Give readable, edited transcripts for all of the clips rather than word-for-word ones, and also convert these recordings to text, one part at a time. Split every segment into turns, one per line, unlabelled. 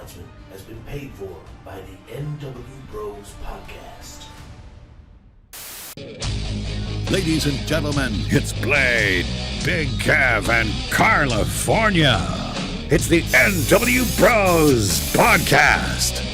announcement has been paid for by the nWBro's podcast.
Ladies and gentlemen, it's Blade, Big Kev, and Karlifornia. It's the nWBro's podcast.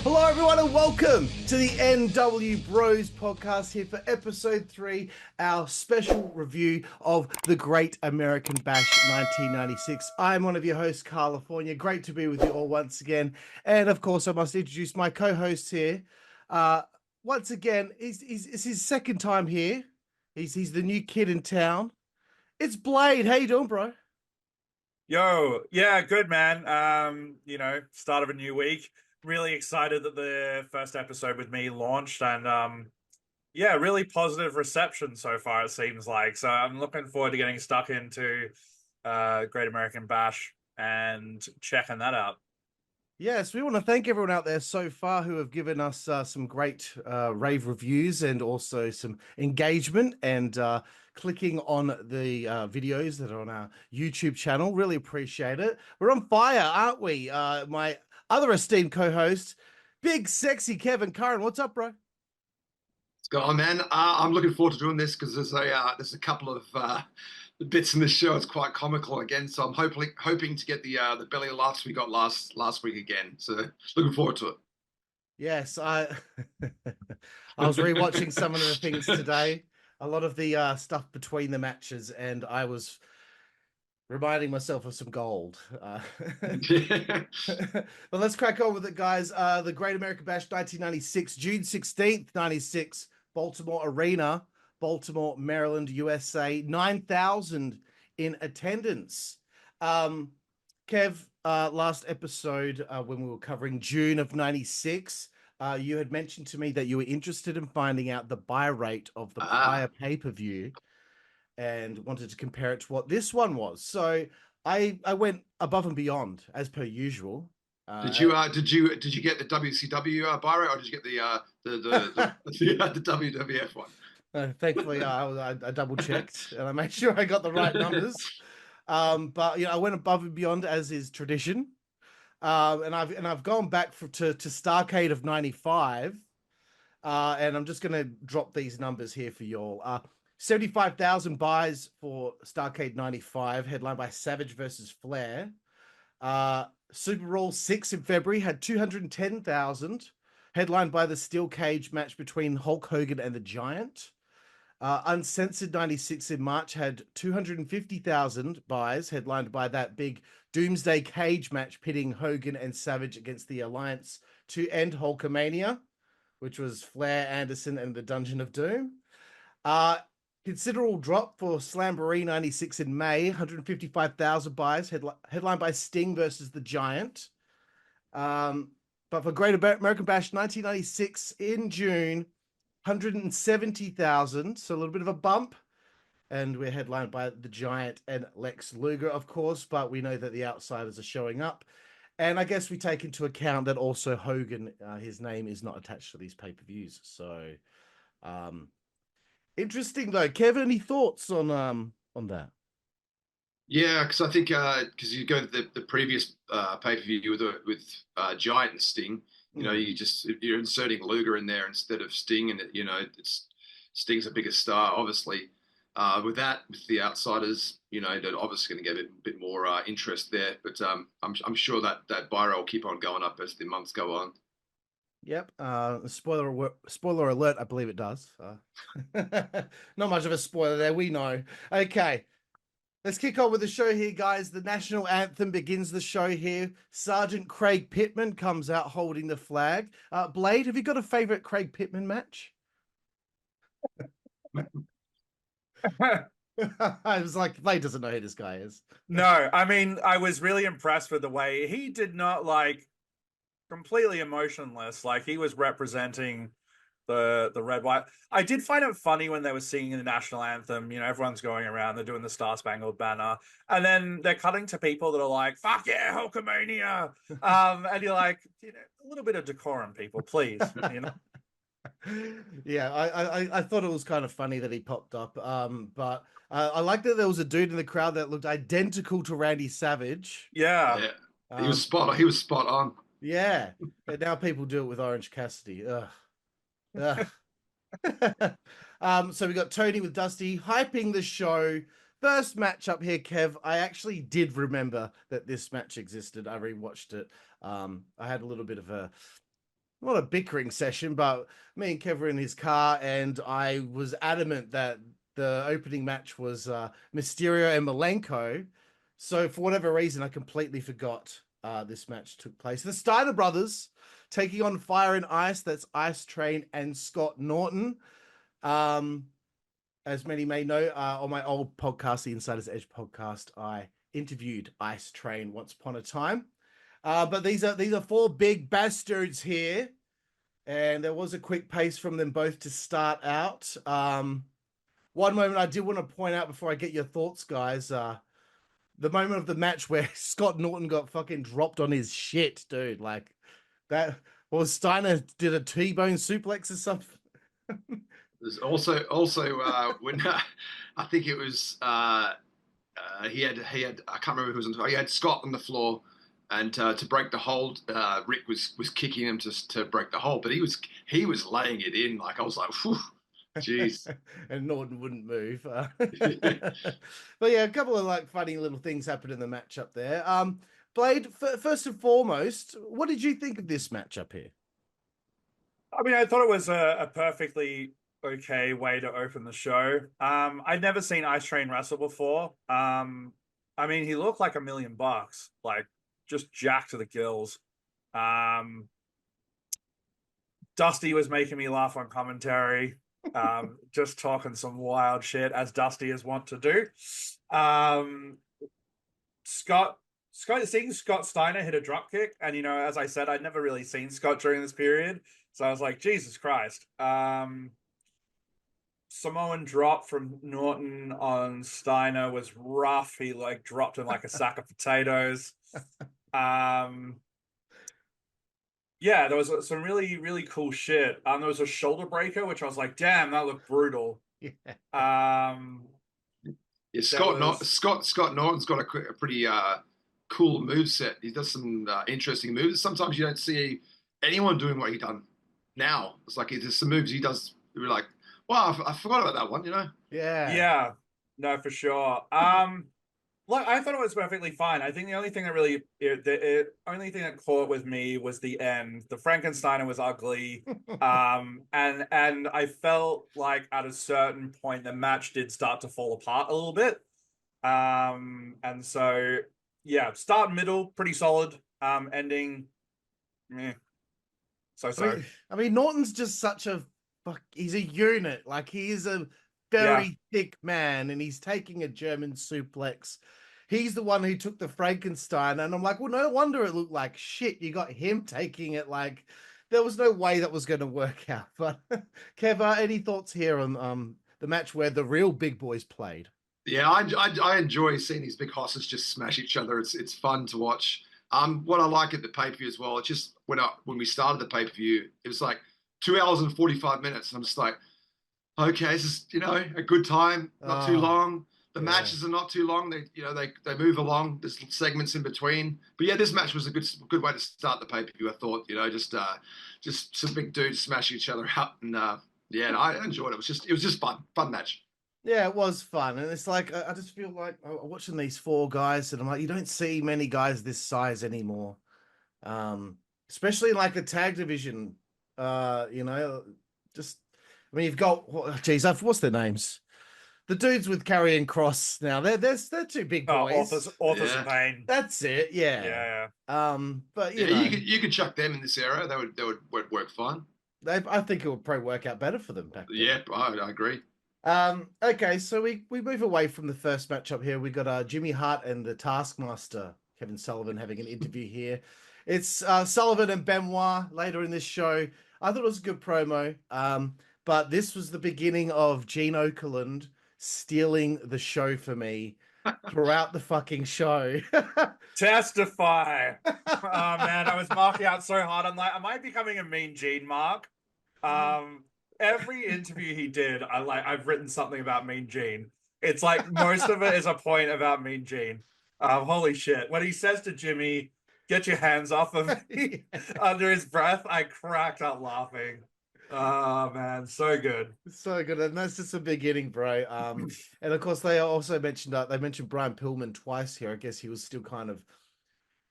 Hello, everyone, and welcome to the nWBro's podcast here for episode 3, our special review of the Great American Bash 1996. I'm one of your hosts, Karlifornia. Great to be with you all once again. And of course, I must introduce my co-host here. Once again, it's his second time here. He's the new kid in town. It's Blade. How you doing, bro?
Yo, yeah, good, man. Start of a new week. Really excited that the first episode with me launched, and really positive reception so far, it seems like. So I'm looking forward to getting stuck into Great American Bash and checking that out.
Yes, we want to thank everyone out there so far who have given us some great rave reviews and also some engagement and clicking on the videos that are on our YouTube channel. Really appreciate it. We're on fire, aren't we? My other esteemed co-host, big sexy Kevin Curran. What's up, bro?
What's going on, man? I'm looking forward to doing this because there's a couple of bits in this show. It's quite comical again, so I'm hoping to get the belly laughs we got last week again. So looking forward to it.
Yes, I was rewatching some of the things today. A lot of the stuff between the matches, and I was reminding myself of some gold. But let's crack on with it, guys. The Great American Bash 1996, June 16th, 96, Baltimore Arena, Baltimore, Maryland, USA, 9,000 in attendance. Kev, last episode, when we were covering June of 96, you had mentioned to me that you were interested in finding out the buy rate of the prior pay-per-view and wanted to compare it to what this one was. So I went above and beyond as per usual.
Did you get the WCW buy rate, or did you get the WWF one?
Thankfully, I double checked and I made sure I got the right numbers. But I went above and beyond as is tradition. And I've gone back to Starrcade of 95. And I'm just gonna drop these numbers here for y'all. 75,000 buys for Starrcade 95, headlined by Savage versus Flair. Super Brawl 6 in February had 210,000, headlined by the steel cage match between Hulk Hogan and the Giant. Uncensored 96 in March had 250,000 buys, headlined by that big Doomsday Cage match pitting Hogan and Savage against the Alliance to end Hulkamania, which was Flair, Anderson, and the Dungeon of Doom. Considerable drop for Slamboree 96 in May, 155,000 buys, headlined by Sting versus the Giant. But for Great American Bash 1996 in June, 170,000, so a little bit of a bump. And we're headlined by the Giant and Lex Luger, of course, but we know that the Outsiders are showing up. And I guess we take into account that also Hogan, his name is not attached to these pay-per-views. So, interesting though. Kevin, any thoughts on that?
Yeah, because I think because you go to the previous pay-per-view with Giant and Sting, you're inserting Luger in there instead of Sting, and Sting's a bigger star, obviously. With the Outsiders, they're obviously going to get a bit more interest there. But I'm sure that buy rate will keep on going up as the months go on.
Yep. Spoiler alert, I believe it does. Not much of a spoiler there, we know. Okay. Let's kick on with the show here, guys. The national anthem begins the show here. Sergeant Craig Pittman comes out holding the flag. Blade, have you got a favorite Craig Pittman match? I was like, Blade doesn't know who this guy is.
No, I mean, I was really impressed with the way he did not completely emotionless. Like, he was representing the red, white. I did find it funny when they were singing the national anthem. Everyone's going around, they're doing the Star Spangled Banner, and then they're cutting to people that are like, "Fuck yeah, Hulkamania!" And you're like, a little bit of decorum, people, please.
Yeah, I thought it was kind of funny that he popped up. But I like that there was a dude in the crowd that looked identical to Randy Savage.
Yeah.
He was spot on. He was spot on.
Yeah. And now people do it with Orange Cassidy. Ugh. So we got Tony with Dusty hyping the show. First match up here, Kev. I actually did remember that this match existed. I rewatched it. I had a little bit of not a bickering session, but me and Kev were in his car, and I was adamant that the opening match was Mysterio and Malenko. So for whatever reason, I completely forgot this match took place. The Steiner brothers taking on Fire and Ice. That's Ice Train and Scott Norton. As many may know, on my old podcast, the Insider's Edge podcast, I interviewed Ice Train once upon a time. But these are four big bastards here, and there was a quick pace from them both to start out. One moment I did want to point out before I get your thoughts, guys. The moment of the match where Scott Norton got fucking dropped on his shit, dude. Like that. Well, Steiner did a T-bone suplex or something.
There's also when I think it was he had I can't remember who was on. He had Scott on the floor, and to break the hold, Rick was kicking him to break the hold, but he was laying it in. Like I was like, whew, jeez.
And Norton wouldn't move. But yeah, a couple of like funny little things happened in the match up there. Blade, first and foremost, what did you think of this match up here?
I mean, I thought it was a perfectly okay way to open the show. I'd never seen Ice Train wrestle before. I mean, he looked like $1 million, like just jacked to the gills. Dusty was making me laugh on commentary, just talking some wild shit as Dusty is wont to do. Seeing Scott Steiner hit a drop kick, and as I said, I'd never really seen Scott during this period, so I was like, Jesus Christ. Samoan drop from Norton on Steiner was rough. He like dropped him like a sack of potatoes. Yeah, there was some really, really cool shit. There was a shoulder breaker, which I was like, damn, that looked brutal.
Yeah.
Yeah, Scott Norton's got a pretty cool moveset. He does some interesting moves. Sometimes you don't see anyone doing what he done now. It's like there's some moves he does. You're like, wow, I forgot about that one.
Yeah, no, for sure. Look, I thought it was perfectly fine. I think the only thing that only thing that caught with me was the end. The Frankensteiner was ugly, and I felt like at a certain point the match did start to fall apart a little bit. And so yeah, start and middle pretty solid. Ending, meh. So.
I mean, Norton's just such a he's a unit. Like he is a very thick man, and he's taking a German suplex. He's the one who took the Frankenstein, and I'm like, well, no wonder it looked like shit. You got him taking it. Like there was no way that was going to work out. But Kev, any thoughts here on the match where the real big boys played?
Yeah, I enjoy seeing these big hosses just smash each other. It's fun to watch. What I like at the pay-per-view as well, it's just when we started the pay-per-view, it was like 2 hours and 45 minutes. And I'm just like, okay, this is, a good time, not too long. The matches are not too long. They move along. There's segments in between. But yeah, this match was a good way to start the pay-per-view, I thought, just some big dudes smashing each other out. And I enjoyed it. It was just fun match.
Yeah, it was fun. And it's like, I just feel like watching these four guys, and I'm like, you don't see many guys this size anymore. Especially in like the tag division, you've got, what's their names? The dudes with Karrion Kross now, they're two big boys.
Authors of Pain.
That's it, yeah. But
you could chuck them in this era. They would work fine.
I think it would probably work out better for them back then.
Yeah, I agree.
Okay, so we move away from the first matchup here. We got Jimmy Hart and the Taskmaster, Kevin Sullivan, having an interview here. It's Sullivan and Benoit later in this show. I thought it was a good promo. But this was the beginning of Gene Okerlund stealing the show for me throughout the fucking show.
Testify. Oh man, I was marking out so hard. I'm like, am I becoming a Mean Gene mark? Every interview he did, I've written something about Mean Gene. It's like most of it is a point about Mean Gene. Holy shit. When he says to Jimmy, get your hands off of me under his breath. I cracked up laughing. Oh man, so good.
So good. And that's just the beginning, bro. And of course they also mentioned they mentioned Brian Pillman twice here. I guess he was still kind of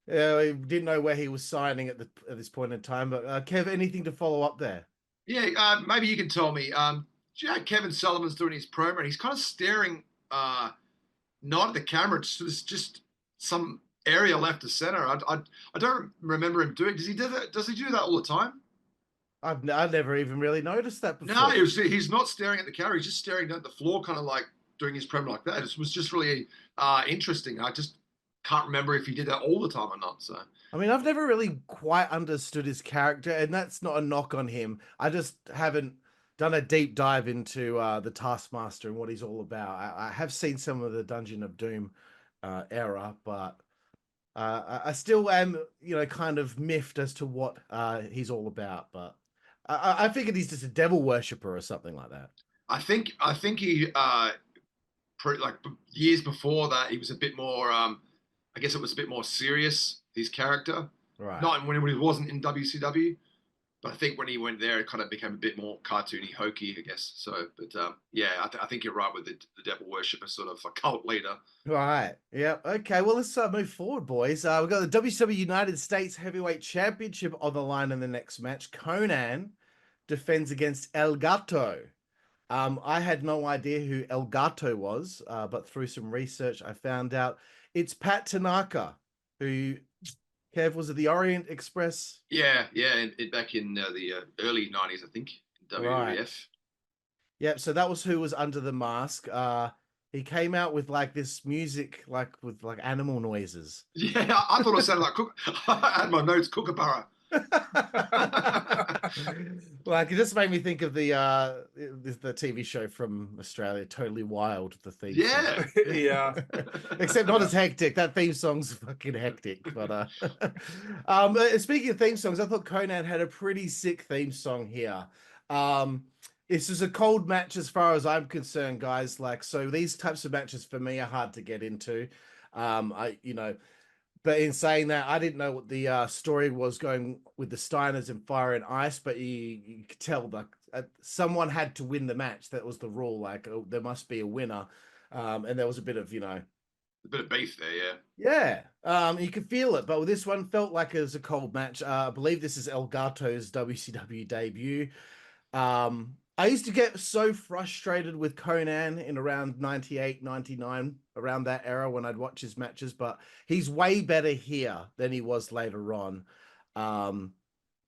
he didn't know where he was signing at this point in time. But Kev, anything to follow up there?
Yeah, maybe you can tell me. Kevin Sullivan's doing his promo, and he's kind of staring not at the camera, just some area left of center. I don't remember him doing. Does he do that? Does he do that all the time?
I've never even really noticed that before.
No, he's not staring at the camera. He's just staring at the floor, kind of like doing his promo like that. It was just really interesting. I just can't remember if he did that all the time or not. So
I mean, I've never really quite understood his character, and that's not a knock on him. I just haven't done a deep dive into the Taskmaster and what he's all about. I have seen some of the Dungeon of Doom era, but I still am, kind of miffed as to what he's all about. But I figured he's just a devil worshipper or something like that.
I think he like years before that he was a bit more. I guess it was a bit more serious, his character.
Right.
Not when he wasn't in WCW, but I think when he went there, it kind of became a bit more cartoony, hokey, I guess. So, but yeah, I think you're right with the devil worshipper, sort of a cult leader.
Right. Yeah. Okay. Well, let's move forward, boys. We've got the WCW United States Heavyweight Championship on the line in the next match. Konnan defends against El Gato. I had no idea who El Gato was, but through some research, I found out it's Pat Tanaka, who, Kev, was it the Orient Express?
Yeah, back in the early 90s, I think, in WWF. Right.
Yep, so that was who was under the mask. He came out with like this music, with animal noises.
Yeah, I thought it sounded like I had my notes, Kookaburra.
Like, it just made me think of the TV show from Australia, Totally Wild, the theme
song.
Yeah.
Except not as hectic. That theme song's fucking hectic. But speaking of theme songs, I thought Konnan had a pretty sick theme song here. This is a cold match as far as I'm concerned, guys. So these types of matches for me are hard to get into. But in saying that, I didn't know what the story was going with the Steiners and Fire and Ice, but you could tell someone had to win the match. That was the rule. There must be a winner, and there was a bit of a
bit of beef there, yeah.
Yeah, you could feel it, but this one felt like it was a cold match. I believe this is El Gato's WCW debut. I used to get so frustrated with Konnan in around 98, 99, around that era when I'd watch his matches, but he's way better here than he was later on. Don't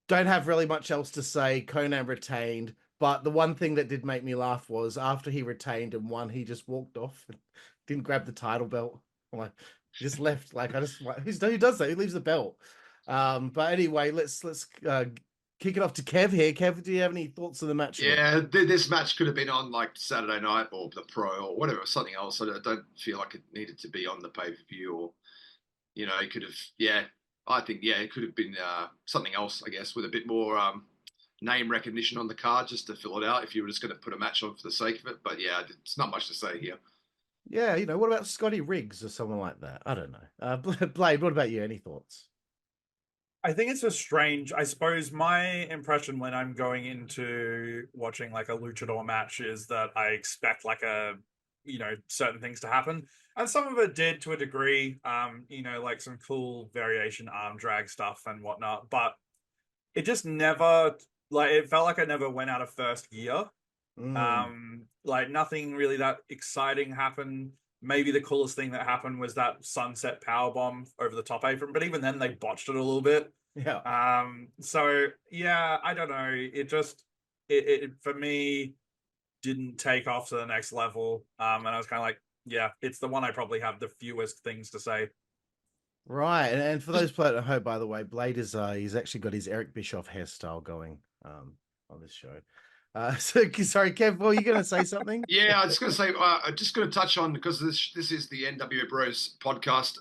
have really much else to say. Konnan retained, but the one thing that did make me laugh was after he retained and won, he just walked off and didn't grab the title belt. He just left. Who does that? Who leaves the belt? But anyway, let's kick it off to Kev here. Kev, do you have any thoughts on the match?
Yeah, this match could have been on Saturday night or the Pro or whatever, something else. I don't feel like it needed to be on the pay-per-view or, it could have, I think, it could have been something else, I guess, with a bit more name recognition on the card just to fill it out if you were just going to put a match on for the sake of it. But yeah, it's not much to say here.
Yeah, what about Scotty Riggs or someone like that? I don't know. Blade, what about you? Any thoughts?
I think it's just strange. I suppose my impression when I'm going into watching a luchador match is that I expect certain things to happen. And some of it did to a degree, some cool variation arm drag stuff and whatnot. But it just never, it felt like I never went out of first gear. Nothing really that exciting happened. Maybe the coolest thing that happened was that sunset powerbomb over the top apron, but even then they botched it a little bit.
Yeah.
So yeah, I don't know. It for me didn't take off to the next level. And I was kind of like, yeah, it's the one I probably have the fewest things to say.
Right. And for those playing at home, by the way, Blade is he's actually got his Eric Bischoff hairstyle going on this show. Sorry, Kev, were you going to say something?
Yeah, I was going to say, I'm just going to touch on, because this is the nWBro's podcast.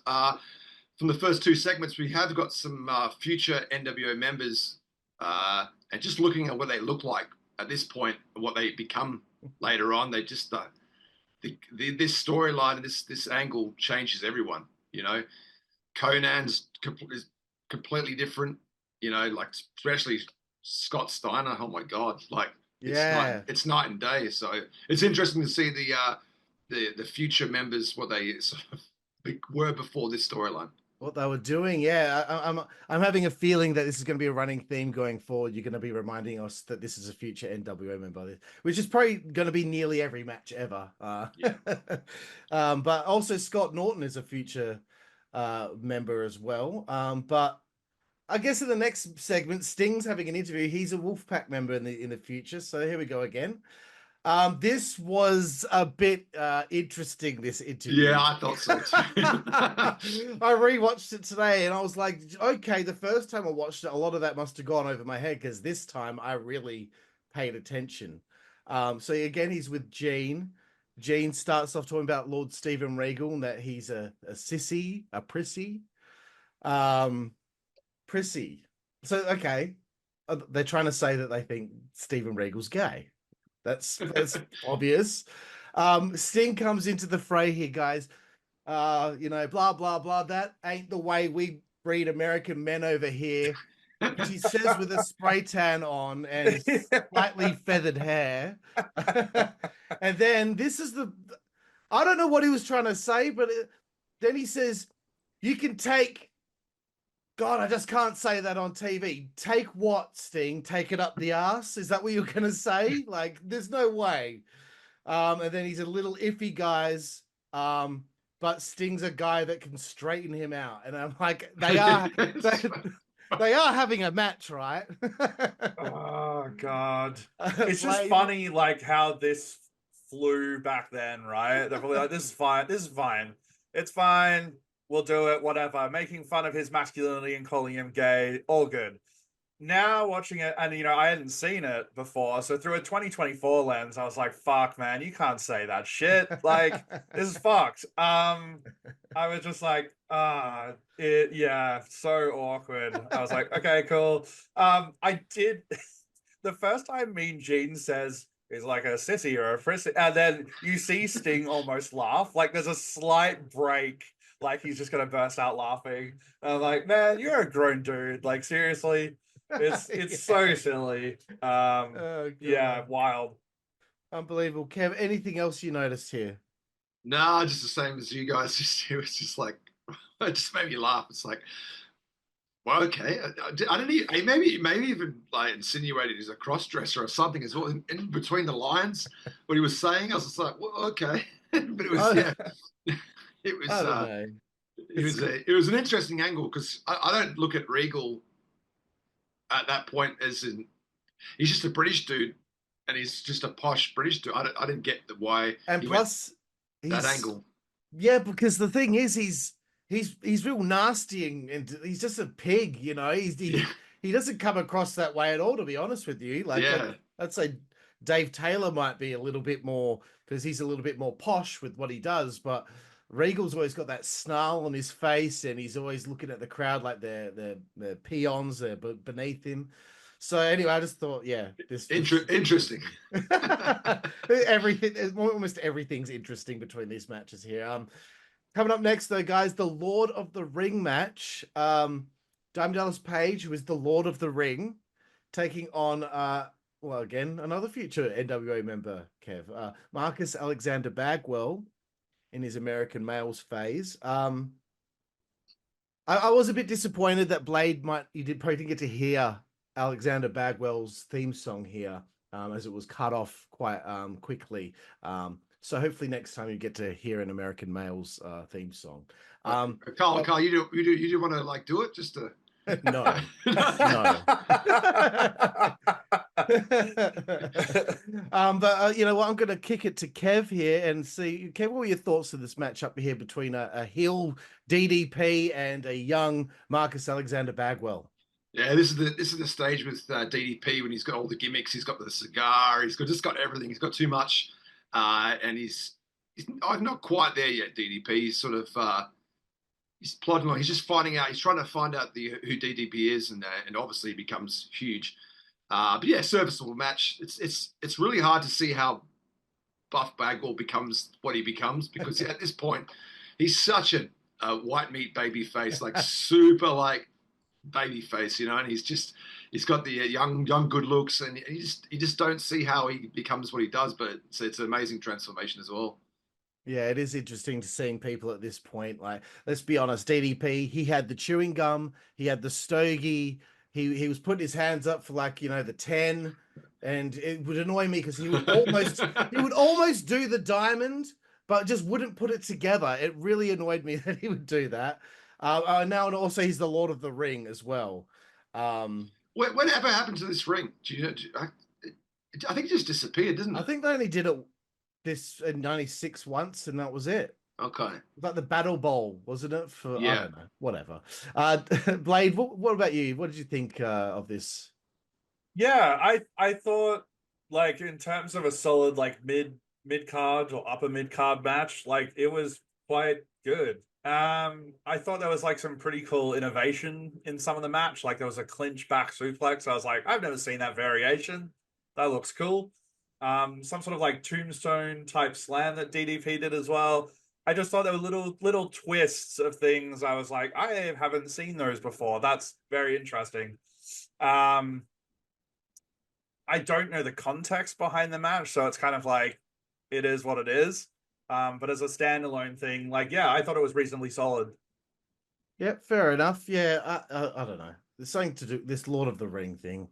From the first two segments, we have got some future NWO members, and just looking at what they look like at this point, and what they become later on, they just this storyline and this angle changes everyone. Konnan's completely different. You know, like especially Scott Steiner. Oh my God, like
Yeah.
it's night and day. So it's interesting to see the future members what they sort of were before this storyline.
What they were doing, yeah. I'm having a feeling that this is going to be a running theme going forward. You're going to be reminding us that this is a future NWO member, which is probably going to be nearly every match ever.
Yeah.
But also Scott Norton is a future member as well. But I guess in the next segment, Sting's having an interview. He's a Wolfpack member in the future. So here we go again. This was a bit interesting, this interview.
Yeah, I thought so too.
I rewatched it today and I was like, okay, the first time I watched it, a lot of that must have gone over my head because this time I really paid attention. So again, he's with Gene. Gene starts off talking about Lord Steven Regal and that he's a sissy, a prissy. Prissy. So, okay. They're trying to say that they think Steven Regal's gay. That's obvious. Sting comes into the fray here, guys. You know, blah, blah, blah. That ain't the way we breed American men over here. Which he says with a spray tan on and slightly feathered hair. And then this is I don't know what he was trying to say, but then he says, you can take, God, I just can't say that on TV. Take what, Sting? Take it up the ass? Is that what you're going to say? Like, there's no way. And then he's a little iffy, guys. But Sting's a guy that can straighten him out. And I'm like, they are having a match, right?
Oh, God. It's just funny, like, how this flew back then, right? They're probably like, this is fine. This is fine. It's fine. We'll do it, whatever. Making fun of his masculinity and calling him gay, all good. Now watching it, and I hadn't seen it before, so through a 2024 lens, I was like, "Fuck, man, you can't say that shit. Like, this is fucked." I was just like, yeah, so awkward. I was like, "Okay, cool." I did the first time Mean Gene says is like a sissy or a frissy, and then you see Sting almost laugh. Like, there's a slight break. Like he's just gonna burst out laughing. I'm like, man, you're a grown dude. Like seriously, it's
Yeah.
so silly. Yeah, wild.
Unbelievable. Kev, anything else you noticed here?
No, just the same as you guys. It was just like, it just made me laugh. It's like, well, okay. I don't know. Maybe even like insinuated he's a cross-dresser or something as well. In between the lines, what he was saying, I was just like, well, okay. But it was, yeah. It was an interesting angle because I don't look at Regal at that point as in he's just a British dude and he's just a posh British dude. I didn't get why.
And plus
that angle.
Yeah, because the thing is he's real nasty and he's just a pig, he doesn't come across that way at all, to be honest with you. Like I'd say Dave Taylor might be a little bit more because he's a little bit more posh with what he does, but Regal's always got that snarl on his face, and he's always looking at the crowd like they're peons, they're beneath him. So anyway, I just thought, yeah, this
interesting.
Almost everything's interesting between these matches here. Coming up next, though, guys, the Lord of the Ring match. Diamond Dallas Page, who is the Lord of the Ring, taking on again another future NWO member, Kev, Marcus Alexander Bagwell. In his American Males phase. I was a bit disappointed that Blade probably didn't get to hear Alexander Bagwell's theme song here, as it was cut off quite quickly. So hopefully next time you get to hear an American Males theme song.
Carl, you do want to like do it just to
no. But you know what? I'm going to kick it to Kev here and see, Kev, what were your thoughts of this matchup here between a heel DDP and a young Marcus Alexander Bagwell?
Yeah, this is the stage with DDP when he's got all the gimmicks. He's got the cigar. He's just got everything. He's got too much, and he's not quite there yet. DDP. He's sort of. He's plodding along. He's just finding out. He's trying to find out who DDP is, and obviously he becomes huge. But yeah, serviceable match. It's really hard to see how Buff Bagwell becomes what he becomes because at this point he's such a white meat baby face, like super like baby face, and he's got the young good looks, and you just don't see how he becomes what he does. But it's an amazing transformation as well.
Yeah, it is interesting to seeing people at this point. Like, let's be honest, DDP, he had the chewing gum, he had the stogie, he was putting his hands up for the 10, and it would annoy me because he would almost do the diamond, but just wouldn't put it together. It really annoyed me that he would do that. Now, and also he's the Lord of the Ring as well.
Whatever happened to this ring? I think it just disappeared, didn't it?
I think they only did it this in 96 once, and that was it.
Okay.
Like the Battle Bowl, wasn't it? I don't know, whatever. Blade, what about you? What did you think of this?
Yeah, I thought, like, in terms of a solid, like, mid card or upper mid card match, like, it was quite good. I thought there was like some pretty cool innovation in some of the match. Like, there was a clinch back suplex. I was like, I've never seen that variation. That looks cool. Some sort of like tombstone type slam that DDP did as well. I just thought there were little twists of things. I was like, I haven't seen those before. That's very interesting. I don't know the context behind the match, so it's kind of like, it is what it is. But as a standalone thing, like, yeah, I thought it was reasonably solid.
Yeah, fair enough. Yeah, I don't know. There's something to do this Lord of the Ring thing.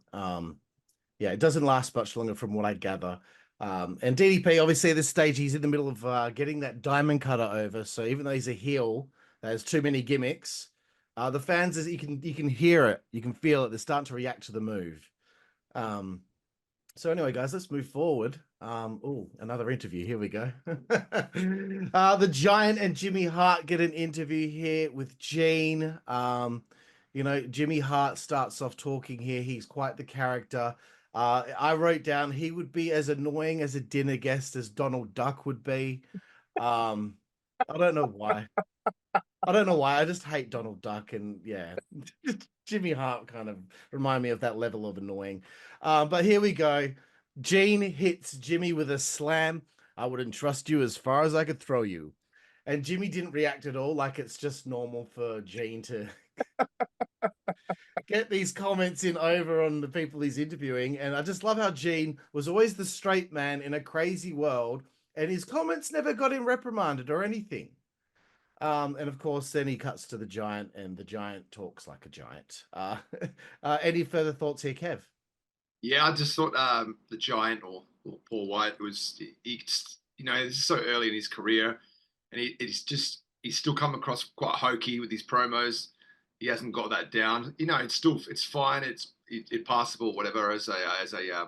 Yeah, it doesn't last much longer from what I gather. And DDP, obviously, at this stage, he's in the middle of getting that diamond cutter over. So even though he's a heel, there's too many gimmicks. The fans, you can hear it, you can feel it. They're starting to react to the move. So anyway, guys, let's move forward. Oh, another interview. Here we go. The Giant and Jimmy Hart get an interview here with Gene. Jimmy Hart starts off talking here. He's quite the character. I wrote down he would be as annoying as a dinner guest as Donald Duck would be. I don't know why. I just hate Donald Duck, and yeah, Jimmy Hart kind of remind me of that level of annoying. But here we go. Gene hits Jimmy with a slam. I wouldn't trust you as far as I could throw you. And Jimmy didn't react at all, like it's just normal for Gene to get these comments in over on the people he's interviewing. And I just love how Gene was always the straight man in a crazy world, and his comments never got him reprimanded or anything. And of course, then he cuts to the Giant, and the Giant talks like a giant. Any further thoughts here, Kev?
Yeah, I just thought the Giant or Paul White was, this is so early in his career, and he's still come across quite hokey with his promos. He hasn't got that down. It's fine. It's passable, whatever, as a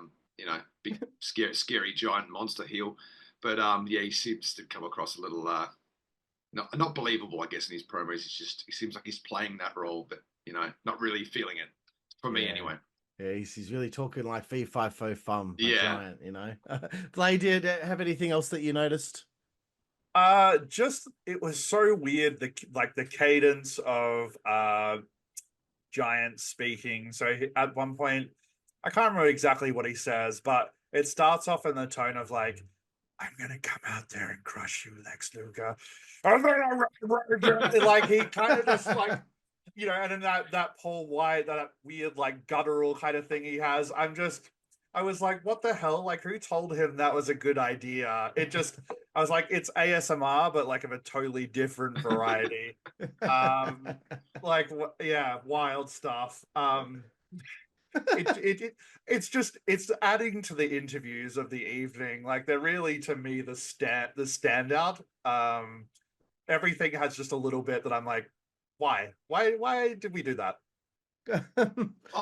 big scary giant monster heel. But he seems to come across a little not believable, I guess, in his promos. He seems like he's playing that role, but not really feeling it. For me, anyway.
Yeah, he's really talking like fee fi fo fum.
Yeah,
Giant. Blade, did have anything else that you noticed?
It was so weird, the cadence of Giant speaking. So at one point, I can't remember exactly what he says, but it starts off in the tone of like, I'm gonna come out there and crush you, Lex Luger. Like, he kind of just like, and then that Paul White, that weird like guttural kind of thing he has. I was like, what the hell? Like, who told him that was a good idea? I was like, it's ASMR, but like of a totally different variety. Wild stuff. It's adding to the interviews of the evening. Like, they're really, to me, the standout. Everything has just a little bit that I'm like, why did we do that?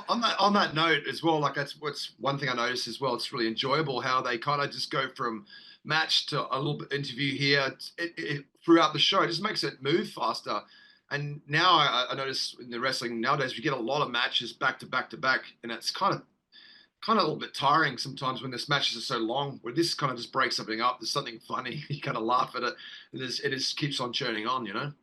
on that note as well, like, that's what's one thing I noticed as well. It's really enjoyable how they kind of just go from match to a little bit interview here throughout the show. It just makes it move faster. And now I notice in the wrestling nowadays, we get a lot of matches back to back to back, and it's kind of a little bit tiring sometimes when this matches are so long. Where this kind of just breaks something up. There's something funny. You kind of laugh at it. It just keeps on churning on,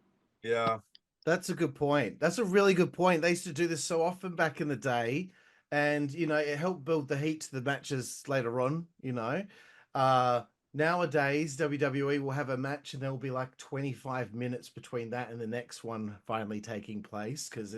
Yeah.
That's a good point. That's a really good point. They used to do this so often back in the day, and it helped build the heat to the matches later on. Nowadays, WWE will have a match, and there will be like 25 minutes between that and the next one finally taking place, because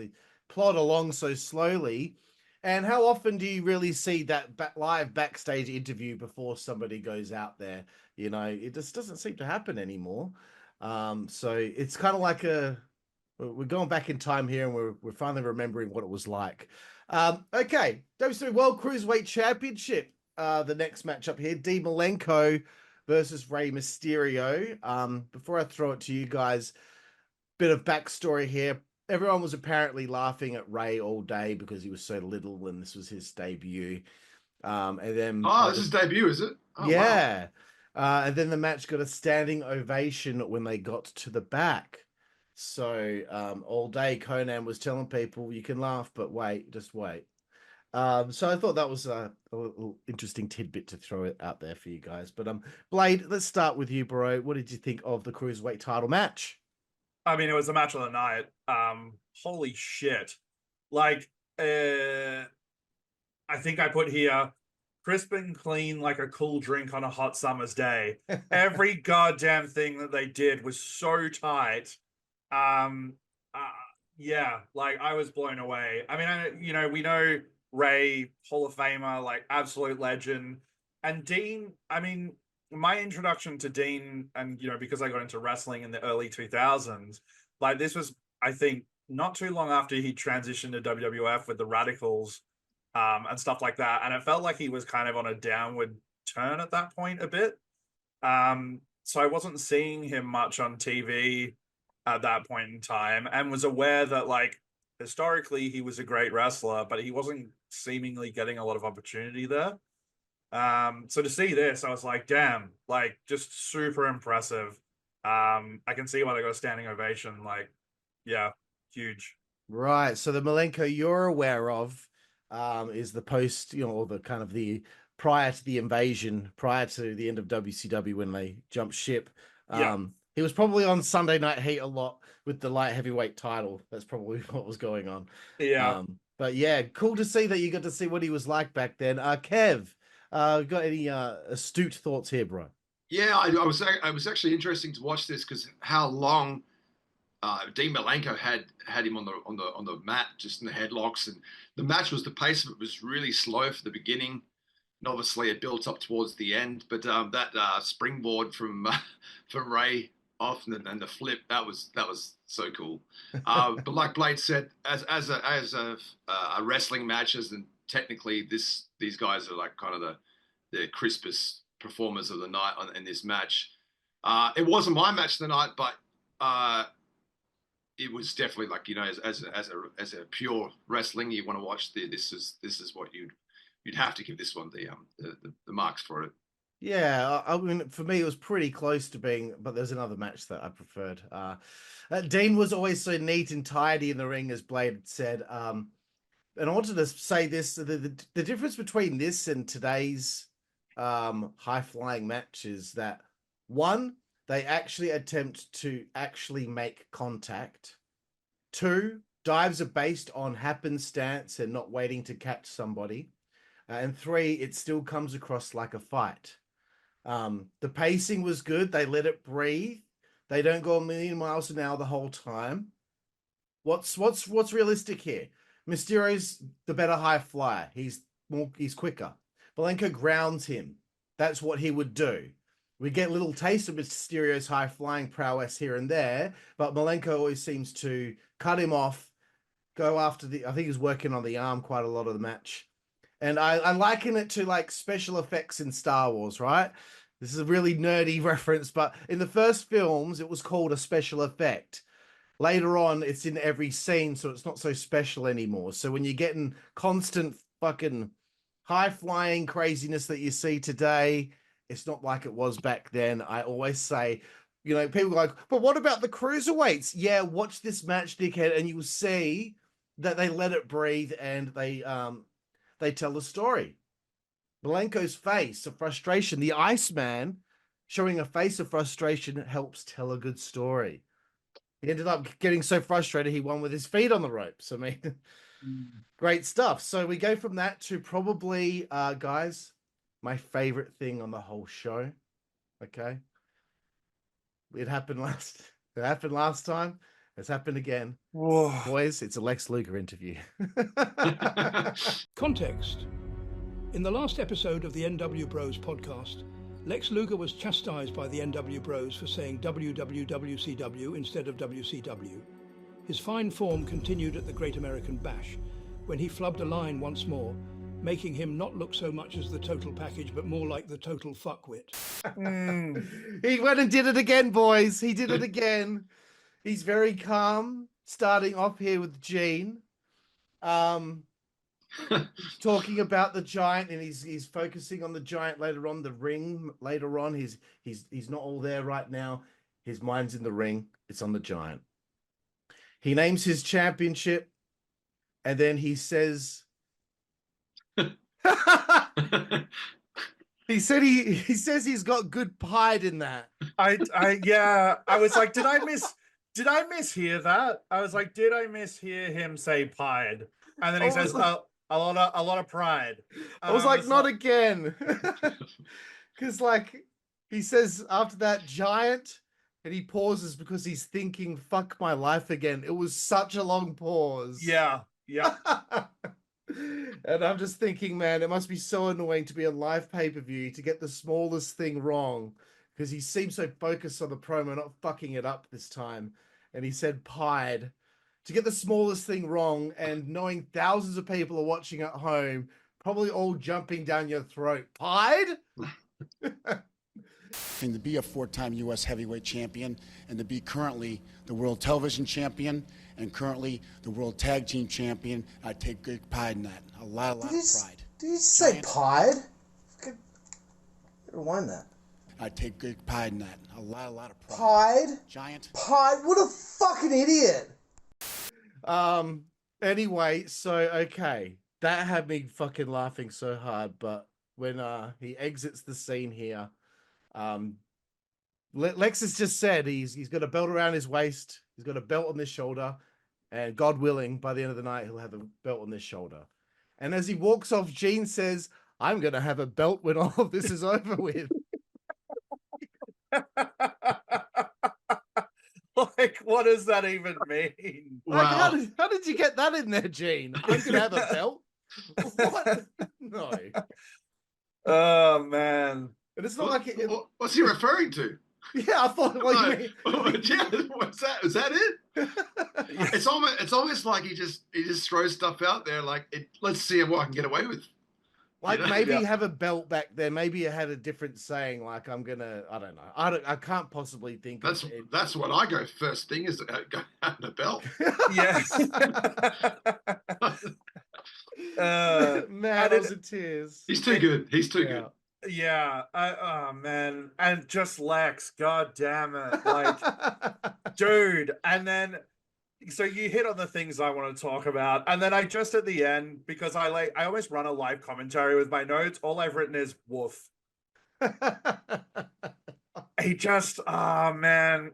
plod along so slowly. And how often do you really see that live backstage interview before somebody goes out there? You know, it just doesn't seem to happen anymore. So it's kind of like we're going back in time here, and we're finally remembering what it was like. Okay, WCW World Cruiserweight Championship. The next matchup here, Malenko versus Rey Mysterio. Before I throw it to you guys, bit of backstory here. Everyone was apparently laughing at Rey all day because he was so little, and this was his debut. And then
this is debut, is it? Oh,
yeah. Wow. And then the match got a standing ovation when they got to the back. So all day Konnan was telling people, you can laugh, but wait, just wait. So I thought that was a little interesting tidbit to throw it out there for you guys. But Blade, let's start with you, bro. What did you think of the Cruiserweight title match?
I mean, it was the match of the night. Holy shit. Like, I think I put here, crisp and clean like a cool drink on a hot summer's day. Every goddamn thing that they did was so tight. Yeah, like I was blown away. I mean, we know Rey, Hall of Famer, like absolute legend. And Dean, I mean, my introduction to Dean, and because I got into wrestling in the early 2000s, like this was, I think, not too long after he transitioned to WWF with the Radicals, and stuff like that. And it felt like he was kind of on a downward turn at that point a bit. So I wasn't seeing him much on TV at that point in time, and was aware that, like, historically he was a great wrestler, but he wasn't seemingly getting a lot of opportunity there. So to see this, I was like, damn, like just super impressive. I can see why they got a standing ovation. Like, yeah, huge.
Right. So the Malenko you're aware of is the post, or the kind of the prior to the invasion, prior to the end of WCW when they jumped ship. He was probably on Sunday Night Heat a lot with the light heavyweight title. That's probably what was going on.
Yeah.
But yeah, cool to see that you got to see what he was like back then. Kev, got any astute thoughts here, bro?
Yeah, I was actually interesting to watch this because how long Dean Malenko had him on the mat, just in the headlocks, and the pace of it was really slow for the beginning, and obviously it built up towards the end. But that springboard from Rey off and the flip, that was so cool. But like Blade said, as a wrestling matches, and technically these guys are like kind of the crispest performers of the night in this match. It wasn't my match of the night, but it was definitely like, as a pure wrestling, you want to watch this is what you'd have to give this one the marks for it.
Yeah, I mean, for me, it was pretty close to being, but there's another match that I preferred. Dean was always so neat and tidy in the ring, as Blade said. And I wanted to say this: the difference between this and today's high flying match is that, one, they actually attempt to actually make contact. Two, dives are based on happenstance and not waiting to catch somebody. And three, it still comes across like a fight. The pacing was good. They let it breathe. They don't go a million miles an hour the whole time. What's realistic here? Mysterio's the better high flyer. He's quicker. Malenko grounds him. That's what he would do. We get little taste of Mysterio's high flying prowess here and there, but Malenko always seems to cut him off, go after I think he's working on the arm quite a lot of the match. And I liken it to like special effects in Star Wars, right? This is a really nerdy reference, but in the first films, it was called a special effect. Later on, it's in every scene, so it's not so special anymore. So when you're getting constant fucking high-flying craziness that you see today, it's not like it was back then. I always say, people are like, but what about the cruiserweights? Yeah, watch this match, dickhead, and you'll see that they let it breathe and they tell the story. Malenko's face of frustration, the Iceman showing a face of frustration helps tell a good story. He ended up getting so frustrated he won with his feet on the ropes. I mean, great stuff. So we go from that to probably, guys, my favorite thing on the whole show. Okay. It happened last time. It's happened again.
Whoa.
Boys, it's a Lex Luger interview.
Context. In the last episode of the nWBro's podcast, Lex Luger was chastised by the nWBro's for saying WCW instead of WCW. His fine form continued at the Great American Bash, when he flubbed a line once more, making him not look so much as the total package, but more like the total fuckwit.
He went and did it again, boys. He did it again. He's very calm, starting off here with Gene. Talking about the Giant, and he's focusing on the Giant later on, the ring later on. He's not all there right now. His mind's in the ring. It's on the Giant. He names his championship, and then he says he says he's got good pride in that.
I was like, did I mishear that? I was like, did I mishear him say pied? And then he says, a lot of pride.
I was like, not again. Because like he says after that Giant, and he pauses because he's thinking, fuck my life again. It was such a long pause.
Yeah.
And I'm just thinking, man, it must be so annoying to be on live pay-per-view to get the smallest thing wrong, because he seems so focused on the promo, not fucking it up this time. And he said pied. To get the smallest thing wrong, and knowing thousands of people are watching at home, probably all jumping down your throat. Pied?
And to be a four-time U.S. heavyweight champion, and to be currently the world television champion, and currently the world tag team champion, I take great pride in that. A lot of pride.
Did you say pied? Rewind that.
I take great pride in that. A lot of pride.
Pied?
Giant.
Pied? What a fucking idiot!
Anyway, so okay, that had me fucking laughing so hard. But when he exits the scene here, Lex has just said he's got a belt around his waist, he's got a belt on this shoulder, and God willing, by the end of the night he'll have a belt on this shoulder. And as he walks off, Gene says, "I'm gonna have a belt when all of this is over with."
Like, what does that even mean?
Like, how did you get that in there, Gene? I'm gonna have a belt. What? No.
Oh man.
And it's not like it.
What's he referring to?
Yeah, I thought. What you mean?
Yeah, what's that? Is that it? It's almost like he just throws stuff out there. Like, let's see what I can get away with.
Like,
you know?
maybe have a belt back there. Maybe it had a different saying. Like, I'm gonna. I don't know. I can't possibly think.
That's what I go first thing is go having a belt.
Yes.
Man, I was in tears.
He's too good. He's too good.
Yeah. Oh man. And just Lex. God damn it. Like, dude. And then, so you hit on the things I want to talk about, and then I just at the end, because I always run a live commentary with my notes. All I've written is woof. He just, oh man,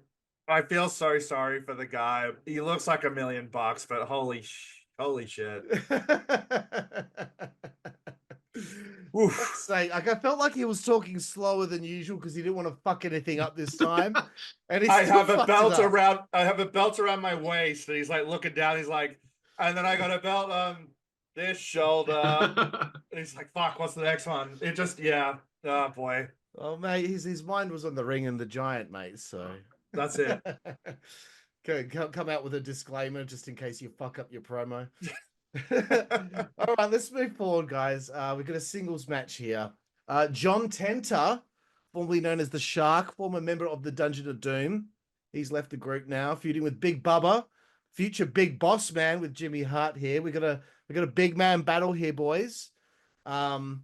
I feel so sorry for the guy. He looks like $1 million, but holy shit.
Like, I felt like he was talking slower than usual because he didn't want to fuck anything up this time. And
I have a belt around my waist, and he's like looking down. He's like, and then I got a belt on this shoulder. And he's like, "Fuck, what's the next one?" It just, yeah. Oh boy.
Oh mate, his mind was on the ring and the Giant, mate. So
that's it.
Come out with a disclaimer just in case you fuck up your promo. All right, let's move forward, guys. We've got a singles match here. John Tenta, formerly known as the Shark, former member of the Dungeon of Doom. He's left the group now, feuding with Big Bubba, future Big Boss Man with Jimmy Hart here. We got a big man battle here, boys. I mean,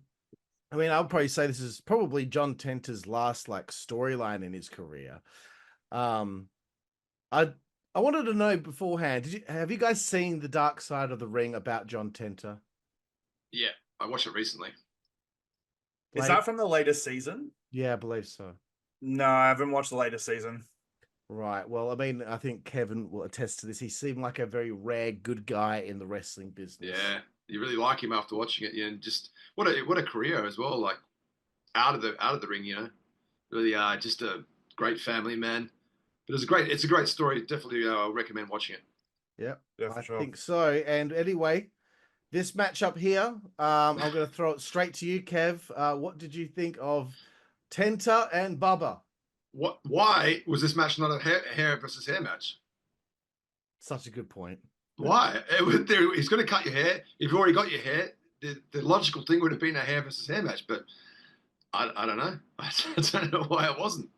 I would probably say this is probably John Tenta's last storyline in his career. I wanted to know beforehand, have you guys seen The Dark Side of the Ring about John Tenta?
Yeah, I watched it recently.
Is that from the latest season?
Yeah, I believe so.
No, I haven't watched the latest season.
Right. Well, I mean, I think Kevin will attest to this. He seemed like a very rare, good guy in the wrestling business.
Yeah, you really like him after watching it. Yeah, and just what a career as well. Like out of the ring, you know, really just a great family man. But it's a great story. Definitely recommend watching it.
Yeah,
for
I
sure.
think so. And anyway, this matchup here, I'm going to throw it straight to you, Kev. What did you think of Tenta and Bubba?
Why was this match not a hair versus hair match?
Such a good point.
Why? He's going to cut your hair. If you've already got your hair, the logical thing would have been a hair versus hair match. But I don't know. I don't know why it wasn't.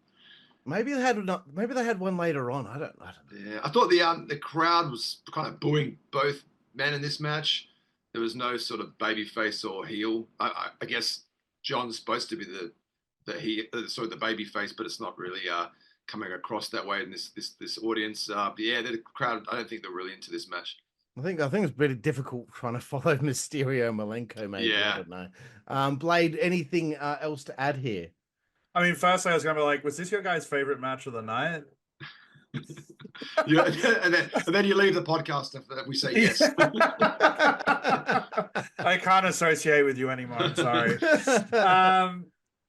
Maybe they had one later on. I don't know.
Yeah, I thought the crowd was kind of booing both men in this match. There was no sort of baby face or heel. I guess John's supposed to be the baby face, but it's not really coming across that way in this audience. But yeah, the crowd, I don't think they're really into this match.
I think it's really difficult trying to follow Mysterio, Malenko. Maybe
Yeah.
I don't know. Blade, anything else to add here?
I mean, firstly, I was going to be like, was this your guys' favorite match of the night?
Yeah, and then you leave the podcast if we say yes.
I can't associate with you anymore. I'm sorry.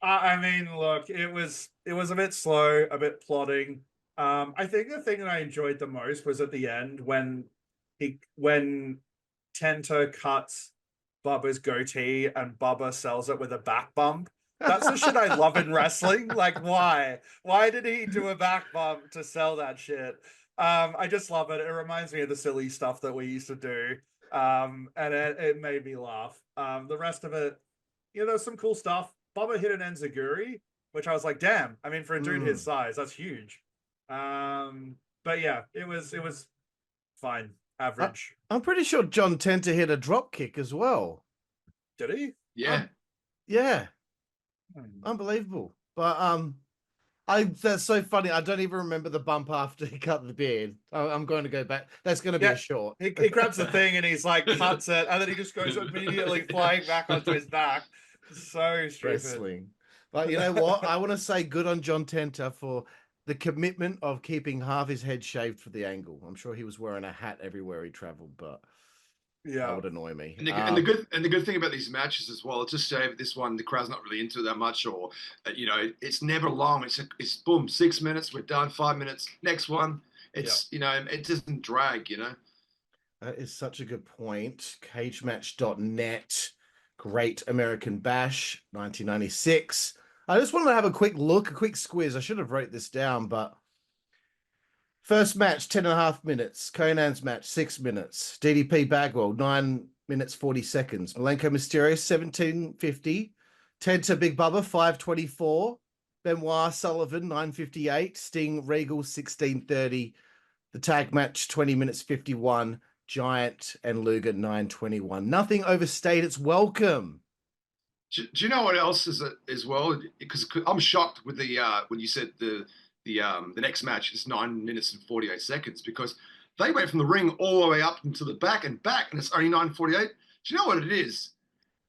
I mean, look, it was a bit slow, a bit plodding. I think the thing that I enjoyed the most was at the end when Tenta cuts Bubba's goatee and Bubba sells it with a back bump. That's the shit I love in wrestling. Like, why? Why did he do a back bump to sell that shit? I just love it. It reminds me of the silly stuff that we used to do. And it made me laugh. The rest of it, there's some cool stuff. Bubba hit an enziguri, which I was like, damn. I mean, for a dude his size, that's huge. But yeah, it was fine, average.
I'm pretty sure John Tenta hit a drop kick as well.
Did he?
Yeah.
Yeah. Unbelievable. But that's so funny. I don't even remember the bump after he cut the beard. I'm going to go back. That's going to be a short.
He grabs the thing and he's like cuts it, and then he just goes immediately flying back onto his back. So stupid.
Wrestling. But you know what? I want to say good on John Tenta for the commitment of keeping half his head shaved for the angle. I'm sure he was wearing a hat everywhere he traveled, but that would annoy me.
And the good thing about these matches as well, just say this one, the crowd's not really into it that much, or it's never long. It's boom, 6 minutes, we're done. 5 minutes, next one. It's it doesn't drag.
That is such a good point. Cagematch.net, Great American Bash, 1996. I just wanted to have a quick squiz. I should have wrote this down, but first match, 10.5 minutes. Konnan's match, 6 minutes. DDP Bagwell, 9 minutes, 40 seconds. Malenko Mysterio, 17:50. Tenta Big Bubba, 5:24. Benoit Sullivan, 9:58. Sting Regal, 16:30. The tag match, 20 minutes, 51. Giant and Luger, 9:21. Nothing overstayed its welcome.
Do you know what else is as well? Because I'm shocked with the when you said the next match is 9 minutes and 48 seconds, because they went from the ring all the way up into the back, and it's only 9:48. Do you know what it is?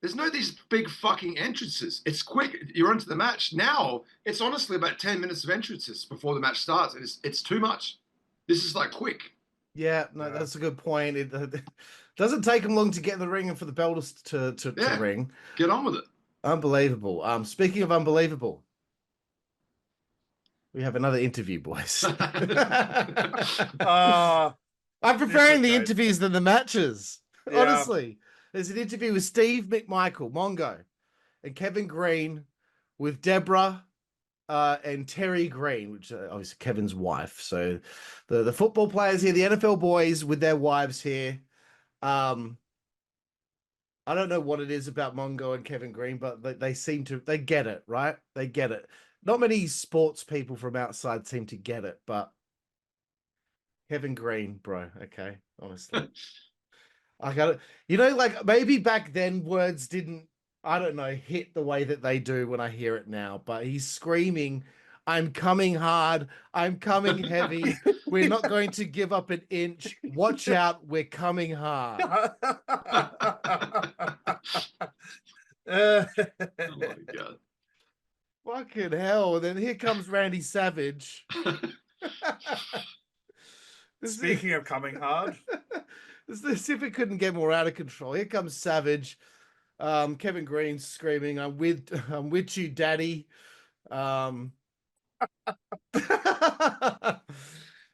There's no these big fucking entrances. It's quick. You're into the match. Now it's honestly about 10 minutes of entrances before the match starts. It's too much. This is like quick.
Yeah, no, that's a good point. It doesn't take them long to get in the ring and for the bell to ring.
Get on with it.
Unbelievable. Speaking of unbelievable, we have another interview, boys. I'm preparing the interviews than the matches. Yeah. Honestly, there's an interview with Steve McMichael, Mongo, and Kevin Green with Deborah and Terry Green, which is obviously Kevin's wife. So the football players here, the NFL boys with their wives here. I don't know what it is about Mongo and Kevin Green, but they seem to, they get it, right? They get it. Not many sports people from outside seem to get it, but Kevin Green, bro. Okay. Honestly, I got it. Like maybe back then words didn't, I don't know, hit the way that they do when I hear it now, but he's screaming, I'm coming hard. I'm coming heavy. We're not going to give up an inch. Watch out. We're coming hard.
Oh my God.
Fucking hell. And then here comes Randy Savage.
Speaking of coming hard.
As if it couldn't get more out of control. Here comes Savage. Kevin Green screaming, I'm with you, daddy.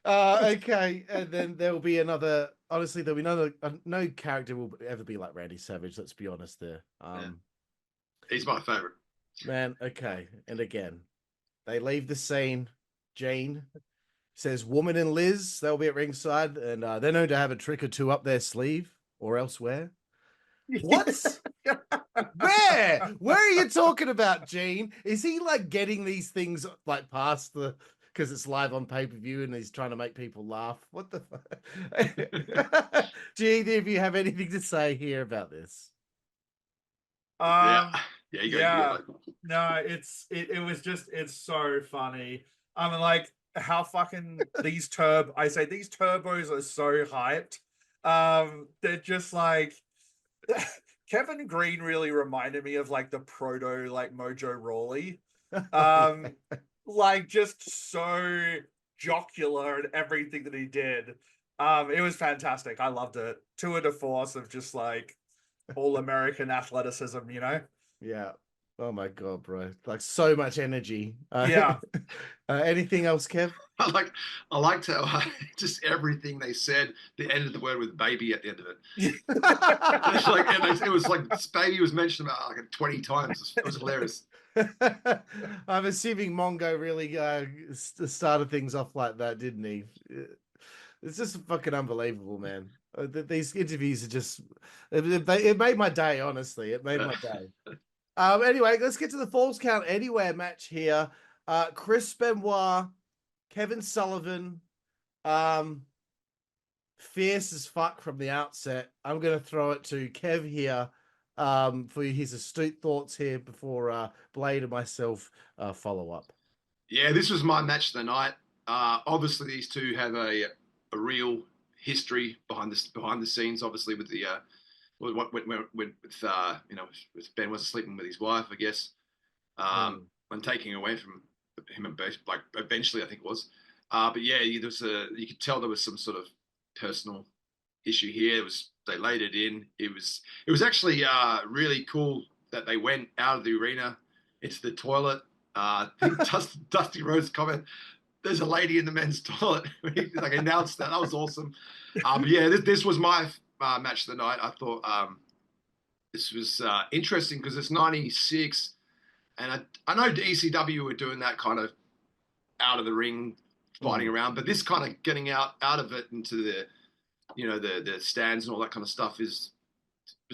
Okay, and then there'll be another. Honestly, there'll be no character will ever be like Randy Savage. Let's be honest there.
He's my favorite.
Man, okay, and again, they leave the scene. Gene says, "Woman and Liz, they'll be at ringside, and they're known to have a trick or two up their sleeve or elsewhere." What? Where? Where are you talking about, Gene? Is he like getting these things like past the because it's live on pay-per-view and he's trying to make people laugh? What the fuck? Do either of you have anything to say here about this?
Yeah.
No, it's so funny. I mean, like how fucking these turbos are so hyped. They're just like Kevin Green really reminded me of like the proto like Mojo Rawley. Like just so jocular and everything that he did. It was fantastic. I loved it. Tour de force of just like all American athleticism, you know?
Yeah. Oh my god, bro! Like so much energy.
Yeah.
Anything else, Kev?
I liked how just everything they said. They ended the word with "baby" at the end of it. It's like, it was like "baby" was mentioned about like 20 times. It was hilarious.
I'm assuming Mongo really started things off like that, didn't he? It's just fucking unbelievable, man. These interviews are just it made my day. Honestly, it made my day. Anyway, let's get to the Falls Count Anywhere match here. Chris Benoit, Kevin Sullivan, fierce as fuck from the outset. I'm going to throw it to Kev here for his astute thoughts here before Blade and myself follow up.
Yeah, this was my match of the night. Obviously, these two have a real history behind the scenes. Obviously, with the with Ben was sleeping with his wife, I guess, and taking away from him and like eventually, I think it was. But yeah, you could tell there was some sort of personal issue here. They laid it in. It was actually really cool that they went out of the arena into the toilet. Dusty Rhodes comment, "There's a lady in the men's toilet." He like announced that. That was awesome. But yeah, this was my match of the night. I thought this was interesting because it's 96, and I know ECW were doing that kind of out of the ring fighting around, but this kind of getting out of it into the the stands and all that kind of stuff was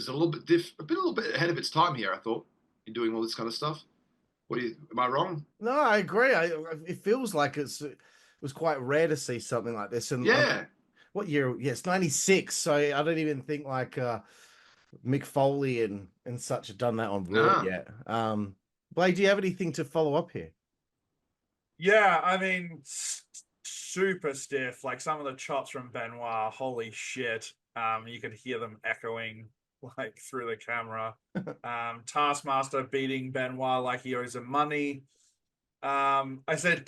a little bit ahead of its time here. I thought in doing all this kind of stuff. Am I wrong?
No, I agree. It feels like it was quite rare to see something like this. And
yeah,
what year? Yes, 96. So I don't even think like Mick Foley and such have done that on Raw yet. Blade, do you have anything to follow up here?
Yeah, I mean, super stiff. Like some of the chops from Benoit, holy shit. You could hear them echoing like through the camera. Taskmaster beating Benoit like he owes him money. I said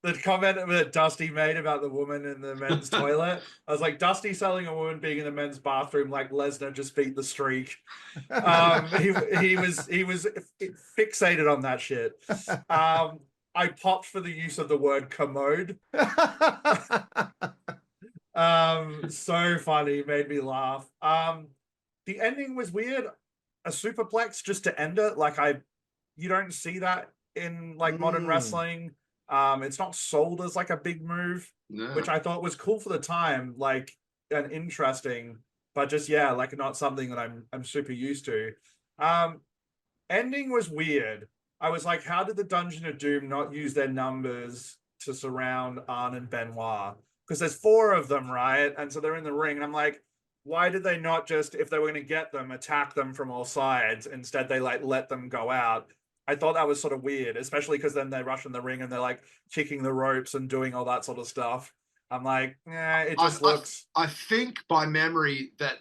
the comment that Dusty made about the woman in the men's toilet. I was like, Dusty selling a woman being in the men's bathroom like Lesnar just beat the streak. He was fixated on that shit. I popped for the use of the word commode. So funny, made me laugh. The ending was weird. A superplex just to end it. Like you don't see that in like modern wrestling. It's not sold as like a big move, which I thought was cool for the time, like and interesting, but just like not something that I'm super used to. Ending was weird. I was like, how did the Dungeon of Doom not use their numbers to surround Arn and Benoit? Because there's 4 of them, right? And so they're in the ring, and I'm like, why did they not just, if they were going to get them, attack them from all sides? Instead, they like let them go out. I thought that was sort of weird, especially because then they rush in the ring and they're like kicking the ropes and doing all that sort of stuff. I'm like, it just looks.
I think by memory that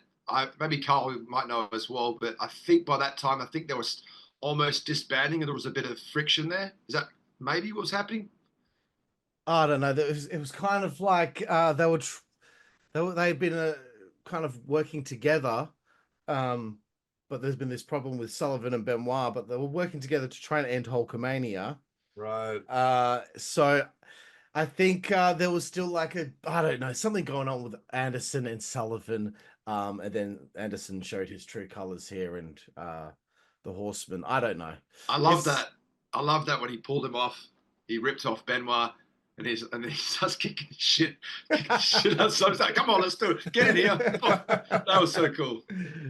maybe Carl might know as well, but I think by that time, I think there was almost disbanding and there was a bit of friction there. Is that maybe what was happening?
I don't know. It was kind of like they'd been kind of working together, but there's been this problem with Sullivan and Benoit, but they were working together to try and end Hulkamania.
Right.
So I think there was still like I don't know, something going on with Anderson and Sullivan. And then Anderson showed his true colors here and the Horsemen. I don't know.
I love that. I love that when he pulled him off. He ripped off Benoit and he starts kicking shit. Out. So I was like, come on, let's do it. Get in here. Oh, that was so cool.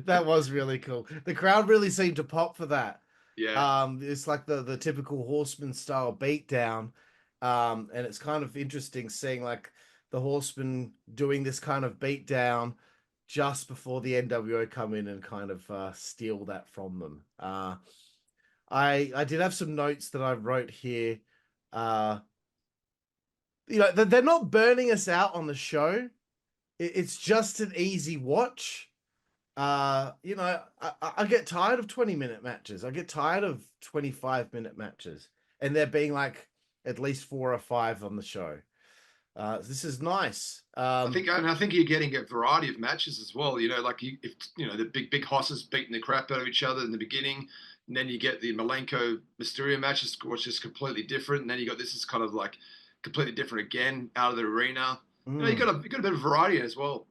That was really cool. The crowd really seemed to pop for that.
Yeah.
It's like the typical Horseman style beatdown. And it's kind of interesting seeing like the Horsemen doing this kind of beatdown just before the NWO come in and kind of steal that from them. I did have some notes that I wrote here. They're not burning us out on the show. It's just an easy watch. I get tired of 20-minute matches. I get tired of 25-minute matches, and there being like at least 4 or 5 on the show. This is nice.
I think you're getting a variety of matches as well. The big hosses beating the crap out of each other in the beginning, and then you get the Malenko Mysterio matches, which is completely different. And then you got this is kind of like completely different again out of the arena. You got a bit of variety as well.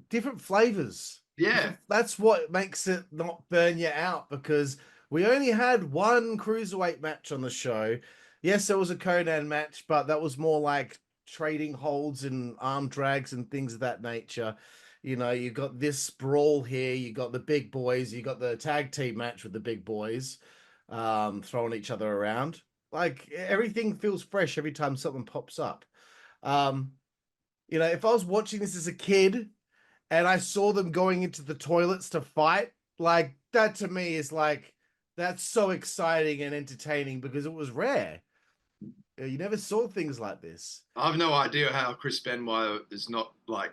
Different flavors.
Yeah,
that's what makes it not burn you out, because we only had one Cruiserweight match on the show. Yes, there was a Konnan match, but that was more like trading holds and arm drags and things of that nature. You got this brawl here. You got the big boys. You got the tag team match with the big boys throwing each other around. Like, everything feels fresh every time something pops up. If I was watching this as a kid and I saw them going into the toilets to fight, like, that to me is like, that's so exciting and entertaining because it was rare. You never saw things like this.
I have no idea how Chris Benoit is not like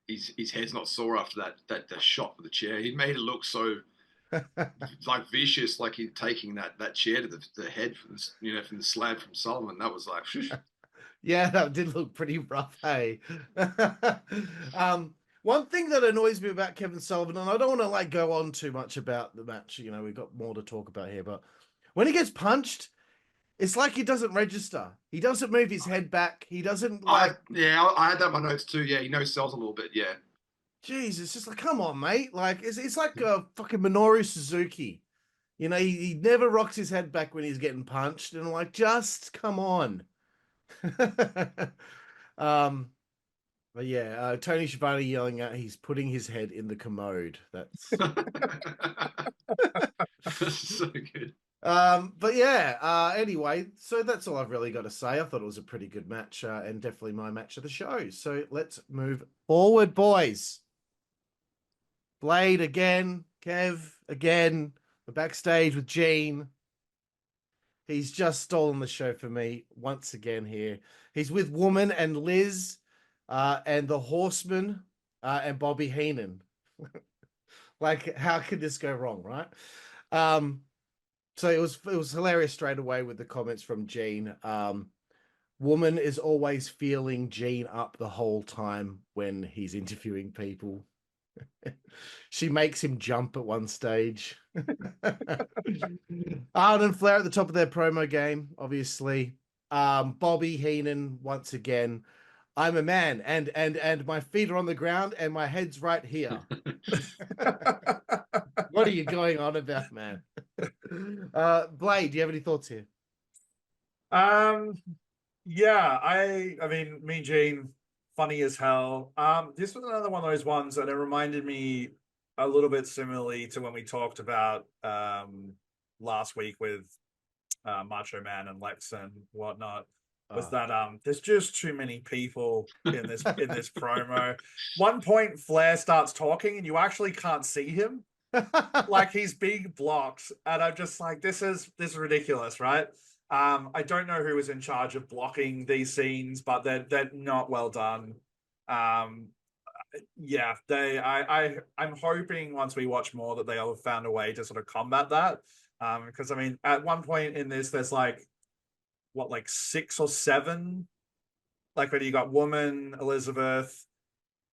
his head's not sore after that shot with the chair. He made it look so like vicious, like he's taking that chair to the head from the slab from Sullivan. That was like,
yeah, that did look pretty rough. Hey, one thing that annoys me about Kevin Sullivan, and I don't want to like go on too much about the match. We've got more to talk about here, but when he gets punched, it's like he doesn't register. He doesn't move his head back. He doesn't like.
I had that in my notes too. Yeah, he no-sells a little bit. Yeah.
Jeez, it's just like, come on, mate. Like, it's like a fucking Minoru Suzuki. He never rocks his head back when he's getting punched, and I'm like, just come on. But yeah, Tony Schiavone yelling out, he's putting his head in the commode. That's
so good.
But yeah, anyway, so that's all I've really got to say. I thought it was a pretty good match, and definitely my match of the show. So let's move forward, boys. Blade again, Kev again, the backstage with Gene. He's just stolen the show for me once again here. He's with Woman and Liz, and the Horsemen, and Bobby Heenan. Like, how could this go wrong, right? So it was hilarious straight away with the comments from Gene. Woman is always feeling Gene up the whole time when he's interviewing people. She makes him jump at one stage. Arn and Flair at the top of their promo game, obviously. Bobby Heenan once again. I'm a man, and my feet are on the ground, and my head's right here. What are you going on about, man? Blade, do you have any thoughts here?
Yeah, I mean, Mean Gene, funny as hell. This was another one of those ones, and it reminded me a little bit similarly to when we talked about last week with Macho Man and Lex and whatnot. Was that there's just too many people in this promo. One point, Flair starts talking, and you actually can't see him. Like, he's being blocked, and I'm just like, this is ridiculous, right? I don't know who was in charge of blocking these scenes, but they're not well done. Yeah, I'm hoping once we watch more that they'll have found a way to sort of combat that. Because I mean, at one point in this, there's like 6 or 7, like when you got Woman, Elizabeth,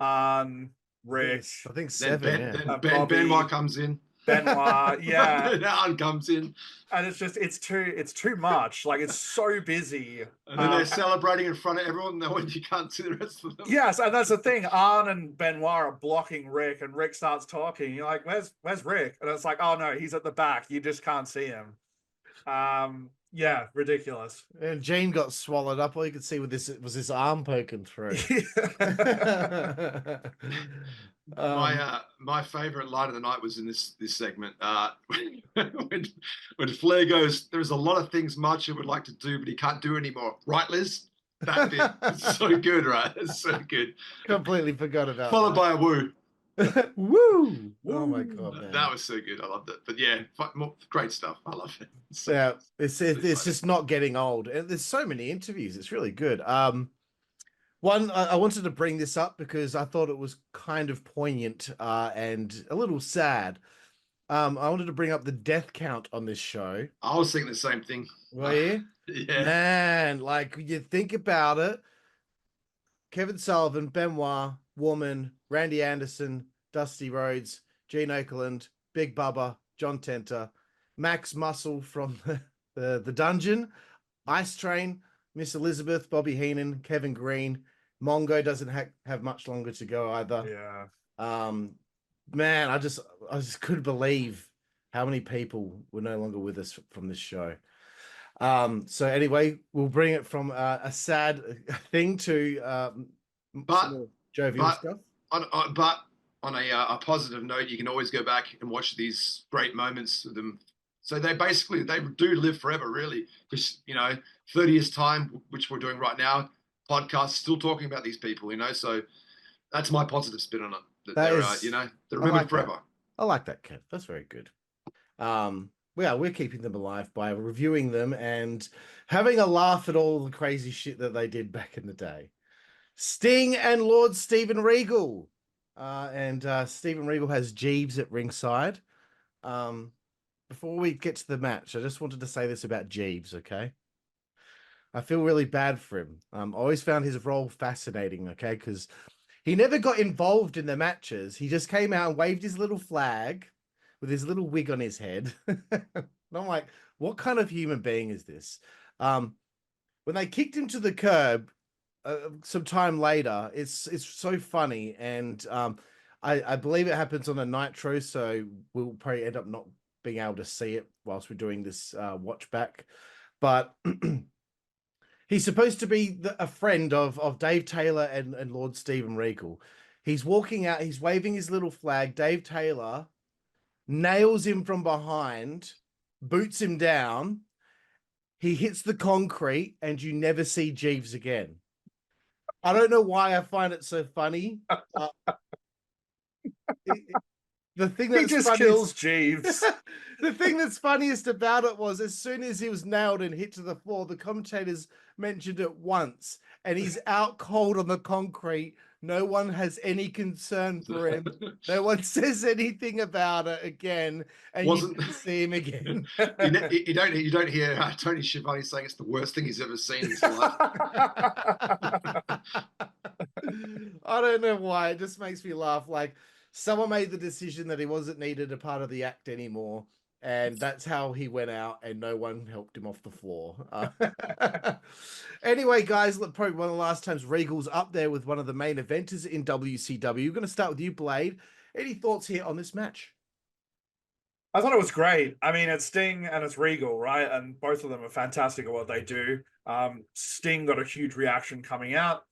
Rick.
I think 7.
Then Benoit comes in.
Benoit, yeah.
Arn comes in.
And it's too much. Like, it's so busy.
And then they're celebrating in front of everyone, and you can't see the rest of them.
Yes, and that's the thing. Arn and Benoit are blocking Rick, and Rick starts talking. You're like, where's Rick? And it's like, oh no, he's at the back. You just can't see him. Yeah, ridiculous.
And Gene got swallowed up. All you could see with this was his arm poking through.
My favorite line of the night was in this segment. When Flair goes, "There's a lot of things Macho would like to do, but he can't do anymore." Right, Liz? That bit. It's so good, right? It's so good.
Completely forgot about
Followed by a woo.
Woo! Oh my god, man.
That was so good. I loved it. But yeah, great stuff. I love it.
Yeah, it's just not getting old. And there's so many interviews. It's really good. One, I wanted to bring this up because I thought it was kind of poignant and a little sad. I wanted to bring up the death count on this show.
I was thinking the same thing.
Were you?
Yeah.
Man, like you think about it, Kevin Sullivan, Benoit, Woman, Randy Anderson, Dusty Rhodes, Gene Okerlund, Big Bubba, John Tenta, Max Muscle from the dungeon, Ice Train, Miss Elizabeth, Bobby Heenan, Kevin Green. Mongo doesn't have much longer to go either.
Yeah.
Man, I just couldn't believe how many people were no longer with us from this show. So anyway, we'll bring it from a sad thing to jovial stuff.
But on a positive note, you can always go back and watch these great moments of them. So they do live forever, really, because 30 years time, which we're doing right now, podcast still talking about these people, So that's my positive spin on it. They're remembered forever.
That. I like that, Kev. That's very good. We're keeping them alive by reviewing them and having a laugh at all the crazy shit that they did back in the day. Sting and Lord Steven Regal. Steven Regal has Jeeves at ringside. Before we get to the match, I just wanted to say this about Jeeves, okay? I feel really bad for him. I always found his role fascinating, okay? Because he never got involved in the matches. He just came out and waved his little flag with his little wig on his head. And I'm like, what kind of human being is this? When they kicked him to the curb some time later, it's so funny. And I believe it happens on a Nitro, so we'll probably end up not being able to see it whilst we're doing this watch back. But he's supposed to be a friend of Dave Taylor and Lord Steven Regal. He's walking out, he's waving his little flag. Dave Taylor nails him from behind, boots him down. He hits the concrete, and you never see Jeeves again. I don't know why I find it so funny. The thing that
just kills Jeeves.
The thing that's funniest about it was as soon as he was nailed and hit to the floor, the commentators mentioned it once, and he's out cold on the concrete. No one has any concern for him. No one says anything about it again, and you can see him again.
you don't hear Tony Schiavone saying it's the worst thing he's ever seen in his life.
I don't know why. It just makes me laugh. Like, someone made the decision that he wasn't needed a part of the act anymore, and that's how he went out, and no one helped him off the floor. Anyway, guys, probably one of the last times Regal's up there with one of the main eventers in WCW. We're going to start with you, Blade. Any thoughts here on this match?
I thought it was great. I mean, it's Sting and it's Regal, right? And both of them are fantastic at what they do. Sting got a huge reaction coming out.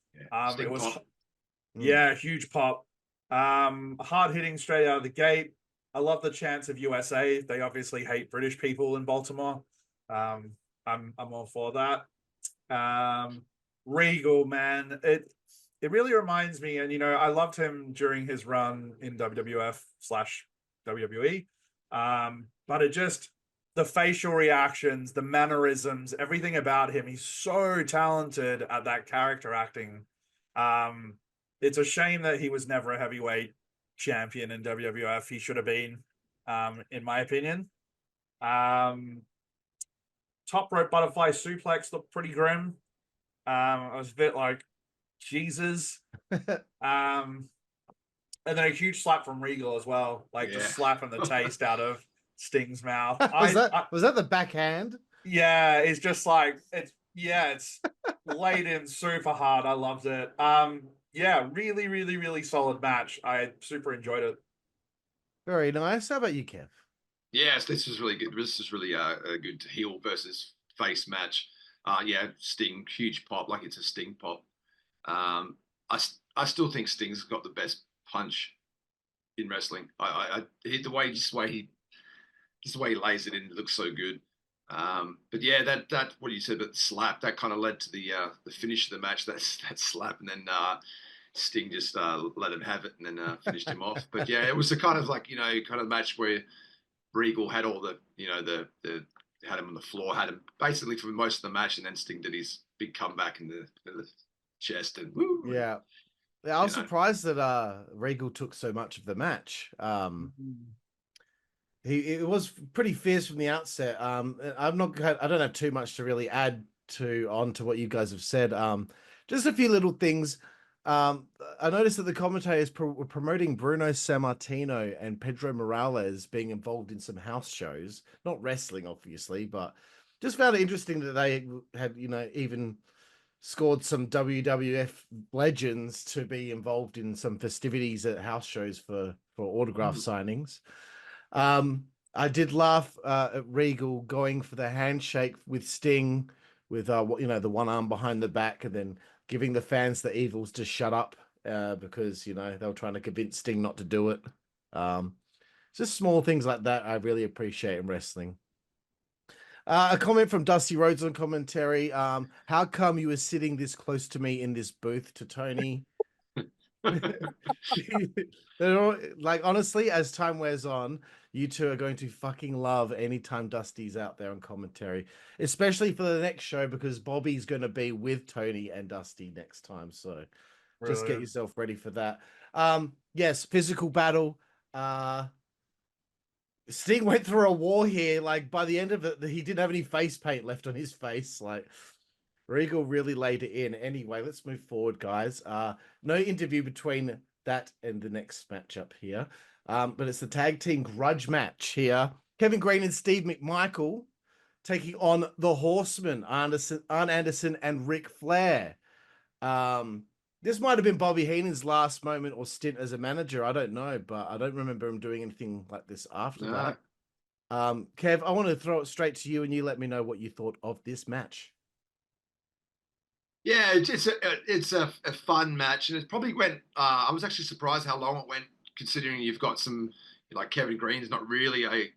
It was, huge pop. Hard hitting straight out of the gate. I love the chants of USA. They obviously hate British people in Baltimore. I'm all for that. Regal, man, it really reminds me, and I loved him during his run in WWF/WWE. But it just, the facial reactions, the mannerisms, everything about him, he's so talented at that character acting. It's a shame that he was never a heavyweight champion in WWF. He should have been, in my opinion. Top rope butterfly suplex looked pretty grim. I was a bit like, Jesus. And then a huge slap from Regal as well, like just slapping the taste out of Sting's mouth.
was that the backhand?
Yeah, it's just like it's laid in super hard. I loved it. Yeah, really, really, really solid match. I super enjoyed it.
Very nice. How about you, Kev?
Yes, this was really good. This is really a good heel versus face match. Yeah, Sting, huge pop, like it's a Sting pop. I still think Sting's got the best punch in wrestling. The way he lays it in, it looks so good. But yeah, that what you said about the slap, that kind of led to the finish of the match. That slap, and then Sting just let him have it, and then finished him off. But yeah, it was a kind of like kind of match where Regal had all the had him on the floor, had him basically for most of the match, and then Sting did his big comeback in the chest, and woo.
Yeah, I was surprised that Regal took so much of the match. It was pretty fierce from the outset. I don't have too much to really add to what you guys have said. Just a few little things. I noticed that the commentators were promoting Bruno Sammartino and Pedro Morales being involved in some house shows, not wrestling, obviously, but just found it interesting that they had, even scored some WWF legends to be involved in some festivities at house shows for autograph signings. I did laugh at Regal going for the handshake with Sting with the one arm behind the back, and then giving the fans the evils to shut up because they were trying to convince Sting not to do it. Just small things like that I really appreciate in wrestling. A comment from Dusty Rhodes on commentary. How come you were sitting this close to me in this booth, to Tony? Like, honestly, as time wears on, you two are going to fucking love anytime Dusty's out there on commentary, especially for the next show, because Bobby's going to be with Tony and Dusty next time. So just get yourself ready for that. Yes, physical battle. Sting went through a war here. Like, by the end of it, he didn't have any face paint left on his face. Like, Regal really laid it in. Anyway, let's move forward, guys. No interview between that and the next matchup here. But it's the tag team grudge match here. Kevin Green and Steve McMichael taking on the Horsemen, Arn Anderson and Ric Flair. This might have been Bobby Heenan's last moment or stint as a manager. I don't know, but I don't remember him doing anything like this after that. Kev, I want to throw it straight to you, and you let me know what you thought of this match.
Yeah, it's a fun match, and it probably went. I was actually surprised how long it went, considering you've got some like Kevin Green is not really a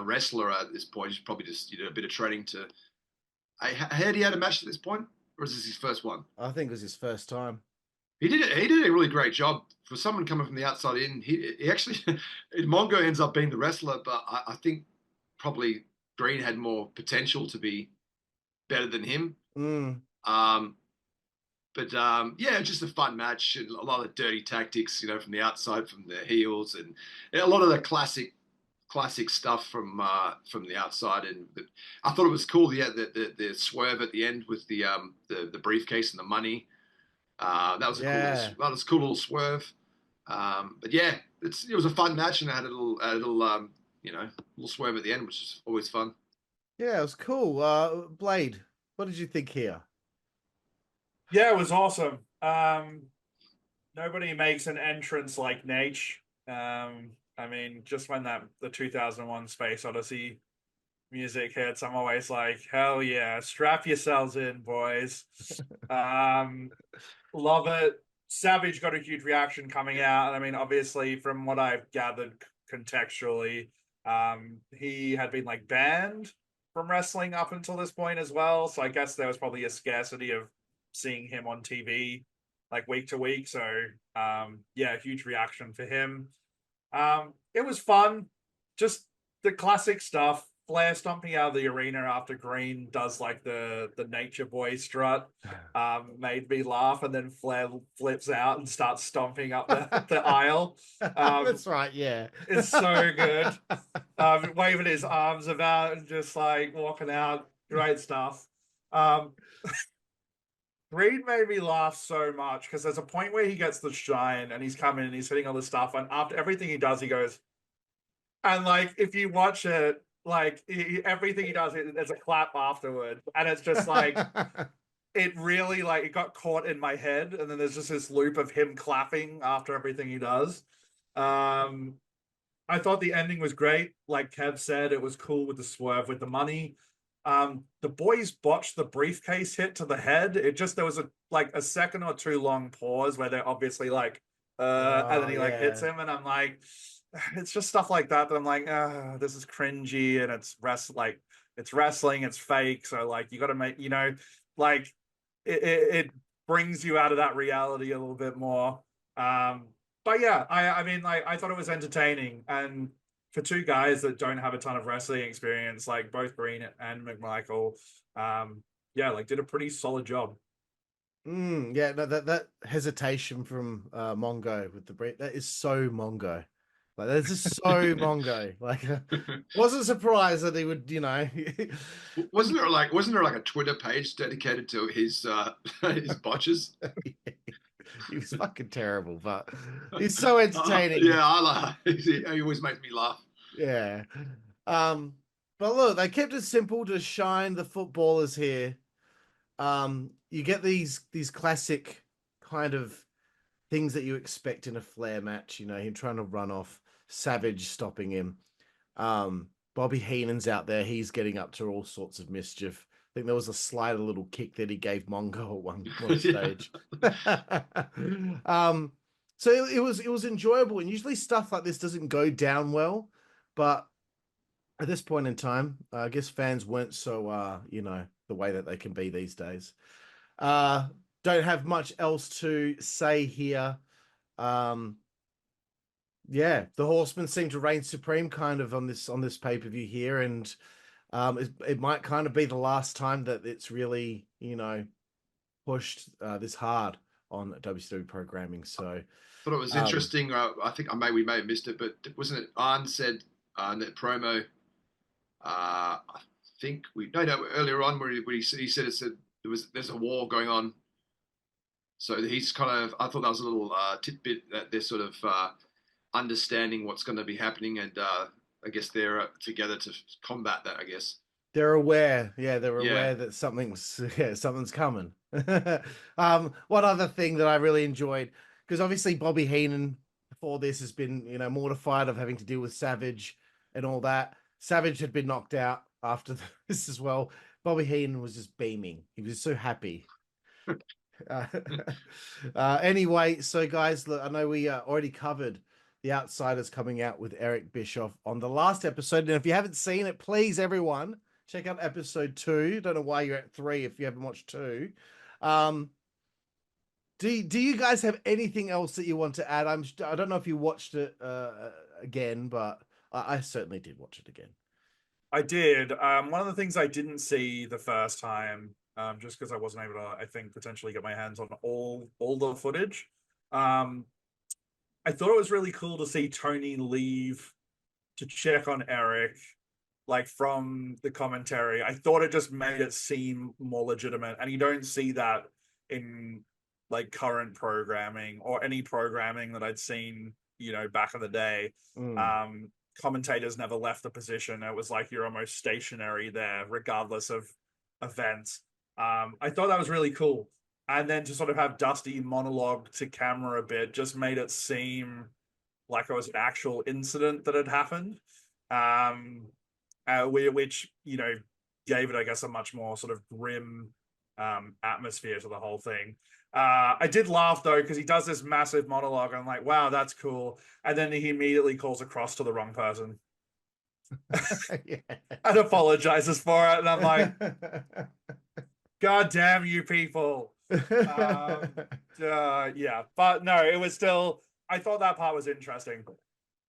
wrestler at this point. He's probably just a bit of training to. Had he had a match at this point, or is this his first one?
I think it was his first time.
He did a really great job for someone coming from the outside in. He actually Mongo ends up being the wrestler, but I think probably Green had more potential to be better than him. Yeah, just a fun match, and a lot of dirty tactics, from the outside, from the heels, and a lot of the classic stuff from the outside. And I thought it was cool. The swerve at the end with the briefcase and the money. That was a cool little swerve. But yeah, it was a fun match, and it had a little swerve at the end, which is always fun.
Yeah, it was cool. Blade, what did you think here?
Yeah, it was awesome. Nobody makes an entrance like Nate. I mean, just when the 2001 Space Odyssey music hits, I'm always like, hell yeah, strap yourselves in, boys. Love it. Savage got a huge reaction coming out. I mean, obviously, from what I've gathered contextually, he had been like banned from wrestling up until this point as well. So I guess there was probably a scarcity of seeing him on TV like week to week. So yeah, huge reaction for him. It was fun. Just the classic stuff. Flair stomping out of the arena after Green does like the Nature Boy strut made me laugh, and then Flair flips out and starts stomping up the aisle.
That's right, yeah.
It's so good. Waving his arms about and just like walking out. Great stuff. Reed made me laugh so much because there's a point where he gets the shine and he's coming and he's hitting all this stuff, and after everything he does, he goes, and like if you watch it, like everything he does, there's a clap afterward, and it's just like it really like it got caught in my head, and then there's just this loop of him clapping after everything he does. I thought the ending was great. Like Kev said, it was cool with the swerve with the money. The boys botched the briefcase hit to the head. There was a second or two long pause where they're obviously like, and then he like hits him, and I'm like, it's just stuff like that I'm like, this is cringy, and it's wrestling, it's fake, so like you got to make, like it brings you out of that reality a little bit more. But yeah, I mean, like I thought it was entertaining, and for two guys that don't have a ton of wrestling experience, like both Green and McMichael, like did a pretty solid job.
Yeah, no, that hesitation from Mongo with the brief, that is so Mongo. Like that's just so Mongo. Like wasn't surprised that he would,
Wasn't there like a Twitter page dedicated to his botches?
He was fucking terrible, but he's so entertaining.
He always makes me laugh.
Yeah. But look, they kept it simple to shine the footballers here. You get these classic kind of things that you expect in a Flair match, him trying to run off, Savage stopping him. Bobby Heenan's out there, he's getting up to all sorts of mischief. I think there was a slight little kick that he gave Mongo at one stage. So it was enjoyable, and usually stuff like this doesn't go down well, but at this point in time, I guess fans weren't so the way that they can be these days. Don't have much else to say here. The Horsemen seem to reign supreme kind of on this pay-per-view here, and it might kind of be the last time that it's really, pushed this hard on WCW programming. So
I thought it was interesting. I think we may have missed it, but wasn't it Arn said in that promo? I think earlier on where he said there's a war going on. So he's kind of, I thought that was a little tidbit that they're sort of understanding what's going to be happening, and I guess they're together to combat that, I guess.
They're aware. Yeah, they're aware that something's coming. One other thing that I really enjoyed, because obviously Bobby Heenan before this has been, mortified of having to deal with Savage and all that. Savage had been knocked out after this as well. Bobby Heenan was just beaming. He was so happy. Anyway, so guys, look, I know we already covered the Outsiders coming out with Eric Bischoff on the last episode. And if you haven't seen it, please, everyone, check out episode 2. Don't know why you're at 3 if you haven't watched 2. Do you guys have anything else that you want to add? I don't know if you watched it again, but I certainly did watch it again.
I did. One of the things I didn't see the first time, just because I wasn't able to, I think, potentially get my hands on all the footage. I thought it was really cool to see Tony leave to check on Eric, like from the commentary. I thought it just made it seem more legitimate, and you don't see that in like current programming or any programming that I'd seen, back in the day. Commentators never left the position. It was like you're almost stationary there, regardless of events. I thought that was really cool. And then to sort of have Dusty monologue to camera a bit just made it seem like it was an actual incident that had happened, which, gave it, I guess, a much more sort of grim atmosphere to the whole thing. I did laugh, though, because he does this massive monologue. And I'm like, wow, that's cool. And then he immediately calls across to the wrong person. And apologizes for it. And I'm like, God damn you people. But no, it was still, I thought that part was interesting.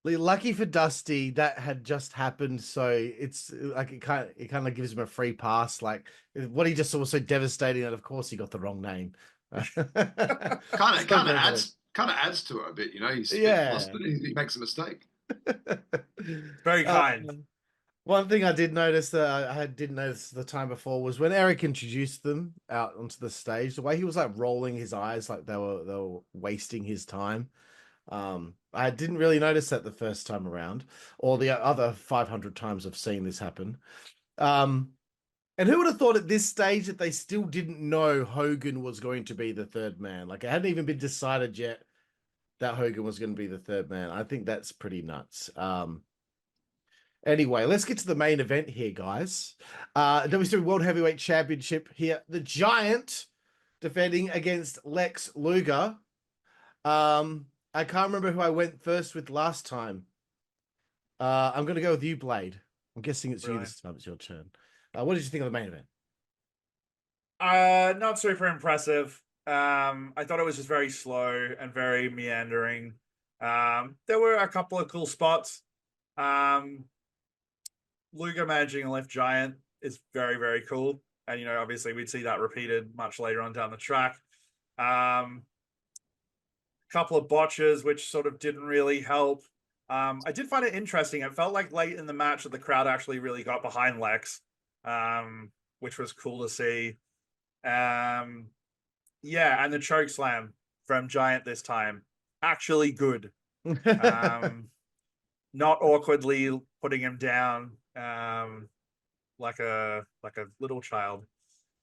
Lucky for Dusty, that had just happened, so it's like it kind of gives him a free pass. Like what he just saw was so devastating that of course he got the wrong name.
kind of adds to it a bit, he makes a mistake.
Very kind.
One thing I did notice that didn't notice the time before was when Eric introduced them out onto the stage, the way he was like rolling his eyes like they were wasting his time. I didn't really notice that the first time around, or the other 500 times I've seen this happen. And who would have thought at this stage that they still didn't know Hogan was going to be the third man? Like it hadn't even been decided yet that Hogan was going to be the third man. I think that's pretty nuts. Anyway, let's get to the main event here, guys. WCW World Heavyweight Championship here. The Giant defending against Lex Luger. I can't remember who I went first with last time. I'm going to go with you, Blade. I'm guessing it's you this time. It's your turn. What did you think of the main event?
Not super impressive. I thought it was just very slow and very meandering. There were a couple of cool spots. Luger managing a left Giant is very, very cool. And, you know, obviously we'd see that repeated much later on down the track. Couple of botches, which sort of didn't really help. I did find it interesting. It felt like late in the match that the crowd actually really got behind Lex, which was cool to see. Yeah, and the choke slam from Giant this time, actually good. Not awkwardly putting him down like a little child.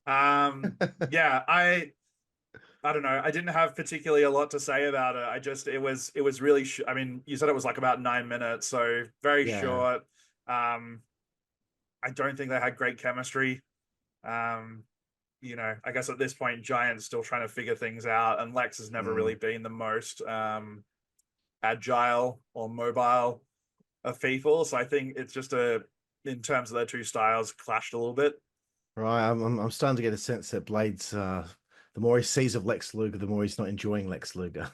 Yeah, I don't know. I didn't have particularly a lot to say about it. It was really, I mean, you said it was like about 9 minutes, so very short. I don't think they had great chemistry. You know, I guess at this point, Giant's still trying to figure things out, and Lex has never really been the most agile or mobile of people. So I think it's just in terms of their two styles, clashed a little bit.
Right, I'm starting to get a sense that Blade's the more he sees of Lex Luger, the more he's not enjoying Lex Luger.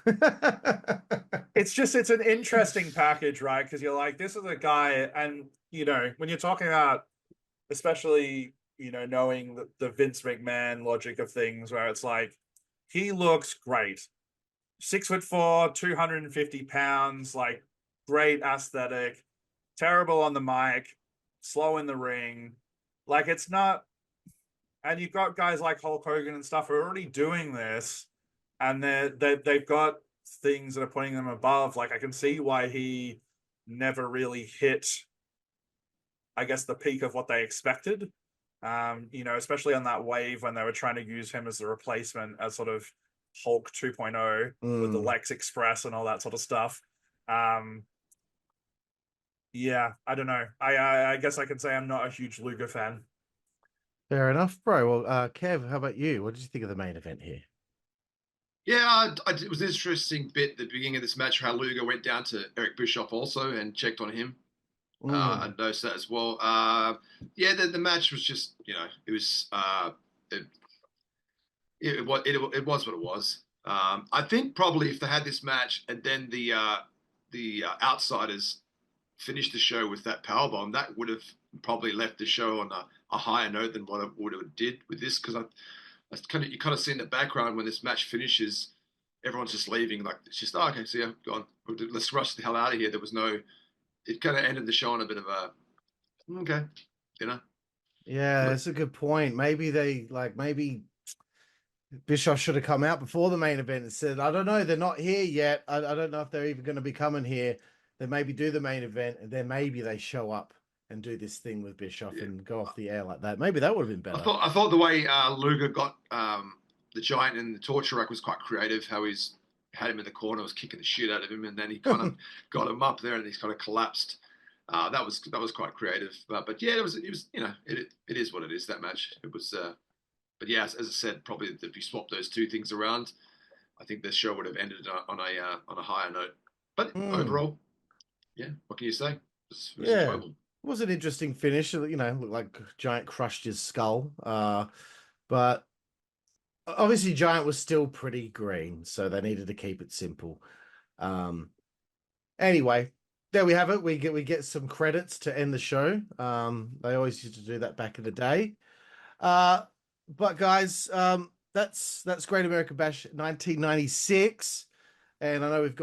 It's an interesting package, right? Because you're like, this is a guy, and you know, when you're talking about, especially, you know, knowing the Vince McMahon logic of things, where it's like, he looks great, 6'4", 250 pounds, like great aesthetic, terrible on the mic, slow in the ring, like it's not. And you've got guys like Hulk Hogan and stuff who are already doing this, and they've got things that are putting them above. Like I can see why he never really hit, I guess, the peak of what they expected. You know, especially on that wave when they were trying to use him as a replacement as sort of Hulk 2.0 with the Lex Express and all that sort of stuff. Yeah, I don't know. I guess I can say I'm not a huge Luger fan.
Fair enough, bro. Well, Kev, how about you? What did you think of the main event here?
Yeah, it was an interesting bit at the beginning of this match how Luger went down to Eric Bischoff also and checked on him. I noticed that as well. Yeah, the match was just, you know, it was it was what it was. I think probably if they had this match and then the Outsiders finished the show with that powerbomb, that would have probably left the show on a higher note than what it would have did with this, because you kind of see in the background when this match finishes, everyone's just leaving. Like it's just okay, see ya, gone. Let's rush the hell out of here. There was no. It kind of ended the show on a bit of a okay, you know.
Yeah, that's a good point. Maybe Bischoff should have come out before the main event and said, I don't know, they're not here yet. I don't know if they're even going to be coming here. They maybe do the main event and then maybe they show up and do this thing with Bischoff and go off the air like that. Maybe that would have been better.
I thought the way Luger got the Giant in the torture rack was quite creative. How he's had him in the corner, was kicking the shit out of him, and then he kind of got him up there, and he's kind of collapsed. That was quite creative. But yeah, it was you know, it is what it is. That match, it was. But yeah, as I said, probably if you swap those two things around, I think the show would have ended on a higher note. But overall, yeah, what can you say? It was enjoyable.
It was an interesting finish. You know, looked like Giant crushed his skull. But obviously Giant was still pretty green, so they needed to keep it simple. Anyway, there we have it. We get some credits to end the show. They always used to do that back in the day. But guys, that's Great American Bash 1996. And I know we've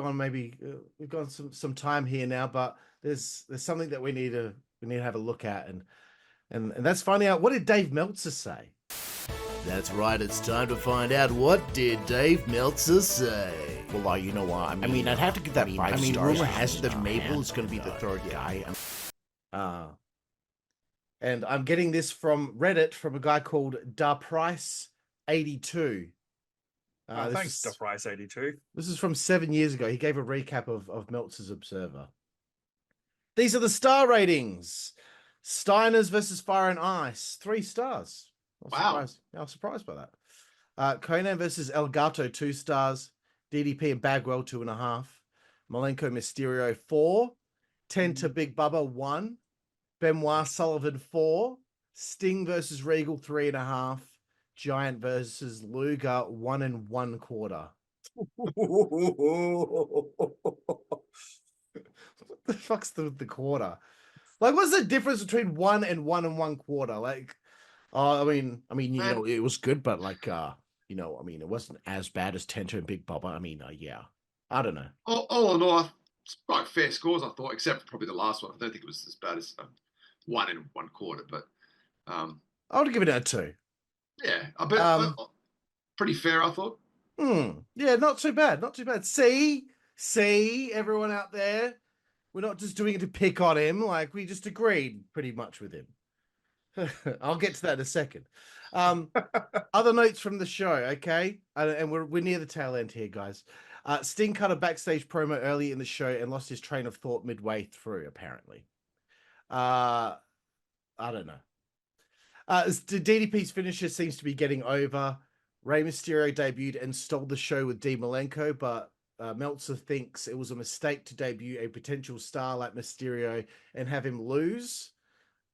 gone some time here now, but there's something that we need to we need to have a look at, and that's finding out, what did Dave Meltzer say?
That's right, it's time to find out, what did Dave Meltzer say?
Well, you know what? I mean, I'd have to give that 5 stars.
Rumor has it that Mabel is going to be the third guy.
And I'm getting this from Reddit from a guy called DaPrice82.
Thanks, DaPrice82.
This is from 7 years ago. He gave a recap of Meltzer's Observer. These are the star ratings. Steiner's versus Fire and Ice, 3 stars. I was surprised by that. Konnan versus El Gato, 2 stars. DDP and Bagwell, 2.5. Malenko Mysterio, 4. Tenta Big Bubba, 1. Benoit Sullivan, 4. Sting versus Regal, 3.5. Giant versus Luger, 1 1/4. What the fuck's the quarter? Like, what's the difference between 1 and 1 1/4? Like, I mean, you know, it was good, but like, you know, I mean, it wasn't as bad as Tenta and Big Bubba. I mean, yeah, I don't know.
All in all, it's quite fair scores, I thought, except for probably the last one. I don't think it was as bad as 1 1/4, but
I would give it a 2.
Yeah, I bet pretty fair, I thought.
Yeah, not too bad, not too bad. See, everyone out there, we're not just doing it to pick on him. Like, we just agreed pretty much with him. I'll get to that in a second. Other notes from the show, okay? And we're near the tail end here, guys. Sting cut a backstage promo early in the show and lost his train of thought midway through, apparently. I don't know. DDP's finisher seems to be getting over. Rey Mysterio debuted and stole the show with Malenko, but Meltzer thinks it was a mistake to debut a potential star like Mysterio and have him lose.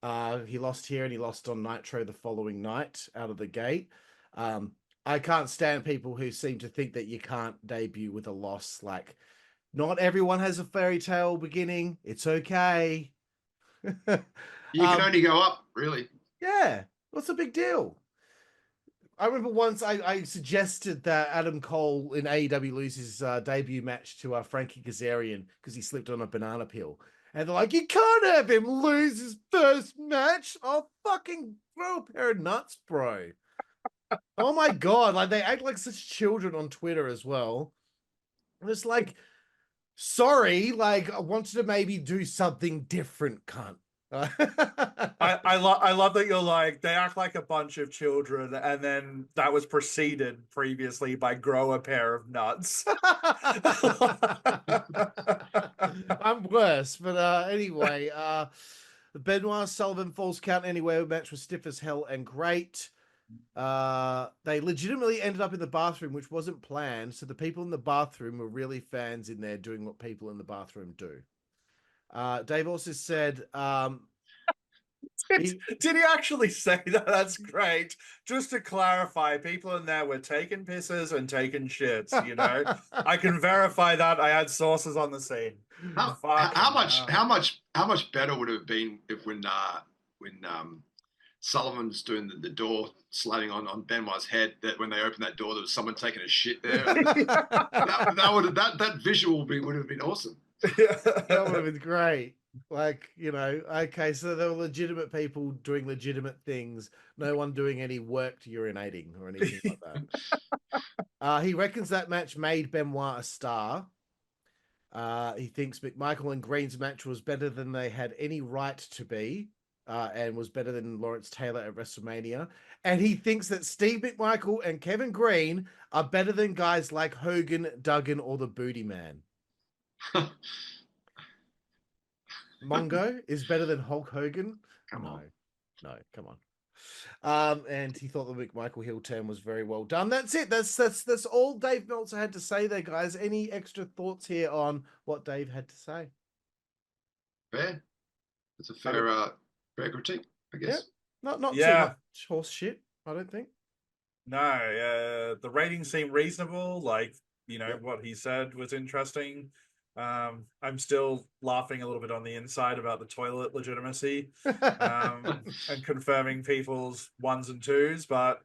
He lost here and he lost on Nitro the following night out of the gate. I can't stand people who seem to think that you can't debut with a loss. Like, not everyone has a fairy tale beginning. It's okay.
You can only go up, really.
Yeah, what's the big deal? I remember once I suggested that Adam Cole in AEW lose his debut match to Frankie Kazarian because he slipped on a banana peel. And they're like, you can't have him lose his first match. I'll fucking throw a pair of nuts, bro. Oh my God. Like, they act like such children on Twitter as well. And it's like, sorry, like, I wanted to maybe do something different, cunt.
I love that you're like, they act like a bunch of children, and then that was preceded previously by grow a pair of nuts.
I'm worse, but anyway, the Benoit Sullivan Falls Count Anywhere match was stiff as hell and great. They legitimately ended up in the bathroom, which wasn't planned, so the people in the bathroom were really fans in there doing what people in the bathroom do. Dave also said,
did he actually say that? That's great. Just to clarify, people in there were taking pisses and taking shits, you know. I can verify that. I had sources on the scene.
How much better would it have been if when Sullivan's doing the door slamming on Benoit's head, that when they opened that door there was someone taking a shit there. that visual would have been awesome.
That would have been great. Like, you know, okay, so there were legitimate people doing legitimate things, no one doing any work to urinating or anything like that. He reckons that match made Benoit a star. He thinks McMichael and Green's match was better than they had any right to be, and was better than Lawrence Taylor at WrestleMania. And he thinks that Steve McMichael and Kevin Green are better than guys like Hogan, Duggan, or the Booty Man. Mongo is better than Hulk Hogan. Come on. Come on. And he thought the McMichael heel turn was very well done. That's it. That's all Dave Meltzer had to say there, guys. Any extra thoughts here on what Dave had to say?
Fair. It's a fair critique, I guess.
Yeah. Not too much horse shit, I don't think.
No, the ratings seem reasonable. Like, you know, what he said was interesting. I'm still laughing a little bit on the inside about the toilet legitimacy and confirming people's 1s and 2s. But